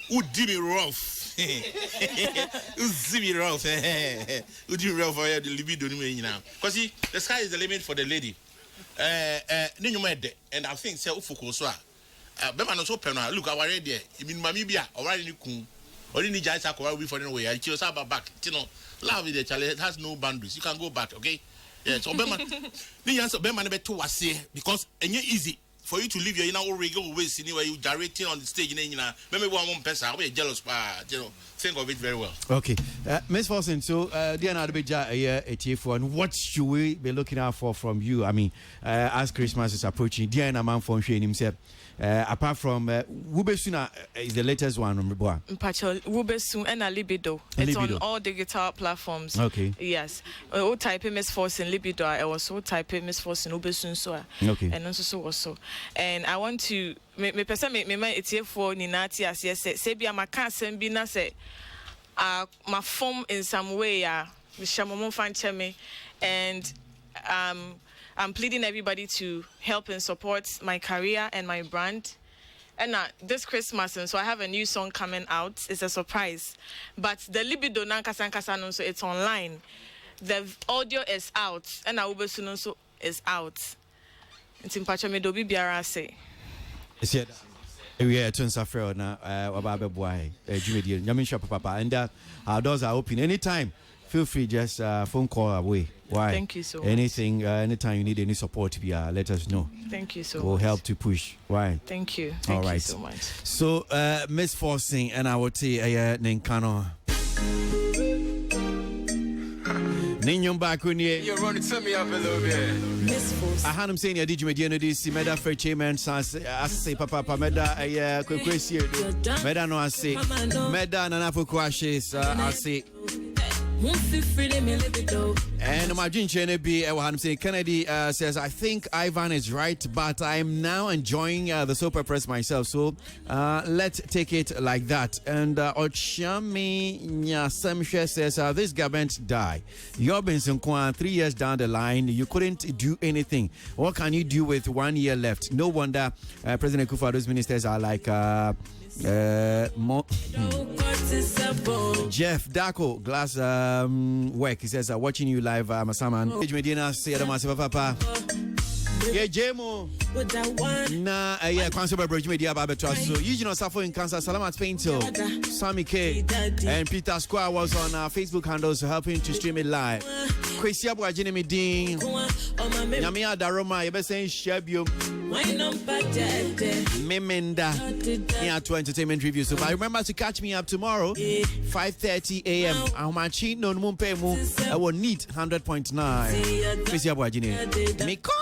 Who did me rough? Who did me rough? Who did me rough for the libido now? Because see, the sky is the limit for the lady. And I think say focus so. Bema no so penal. Look, I already there. You mean Mamibia already ni kun. Only need just a we for anyway. I choose about back. You know, love with the child it has no boundaries. You can go back, okay? Yeah. So Bema, the answer Bema never to was because and easy for you to live your inner regular ways anyway. You gyrating on the stage, you know. Maybe one person. I'll be jealous, you know. Think of it very well. Okay, Ms. Forson. So, dear Nadbeja, and what should we be looking out for from you? I mean, as Christmas is approaching, dear Naman from himself. apart from Wubesuna is the latest one, boy. Mpacho Wubesu and a Libido. It's on all digital platforms. Okay. Yes. O type Miss Forson Libido. I was so type Miss Forson Wubesun so. Okay. And also. And I want to me person me it's here for Ninati as yes say be my cousin be na say my form in some way and I'm pleading everybody to help and support my career and my brand. And this Christmas, and so I have a new song coming out. It's a surprise. But the Libido Nankasankasano, so it's online. The audio is out, and our Ubesuno is out. It's in Pachamedobi Biara say. We are to suffer now. About boy, Jimmy, Yamin Shop Papa, and our doors are open anytime. Feel free, just phone call away. Why? Thank you so much. Anytime you need any support, let us know. Thank you so much. We'll help to push. Why? Thank you. All Thank right. you so much. So, Miss Forson, and I would say, Ninkano. Ninyum back when you're running to me up a little bit. Miss Forson. I had him saying, did you make this? Meda for chairman, I say, Papa, Meda, Meda, no, I say, Meda, and Anapo Quashes, I say. And my Jin be I'm saying Kennedy says, I think Ivan is right, but I'm now enjoying the soap operas myself. So let's take it like that. And Ochami Nyasemshe says, this government die. You've been 3 years down the line. You couldn't do anything. What can you do with 1 year left? No wonder President Kufuor's ministers are like Jeff Dako glass work. He says watching you live, Masaman. Medina say Papa. Yeah, Jemo. Na Council by Bridge Media Babatrust. So you know suffer in cancer. Salamat Painto, Sammy K, and Peter Square was on our Facebook handles helping to stream it live. Kwesi Abu Ajini Medin. Nyamia Daroma, you're saying Shebium. Memenda here to entertainment review. So, but remember to catch me up tomorrow, 5:30 a.m. Ahumachi no Mumpemu. I will need 100.9. Kwesi Abu Ajini.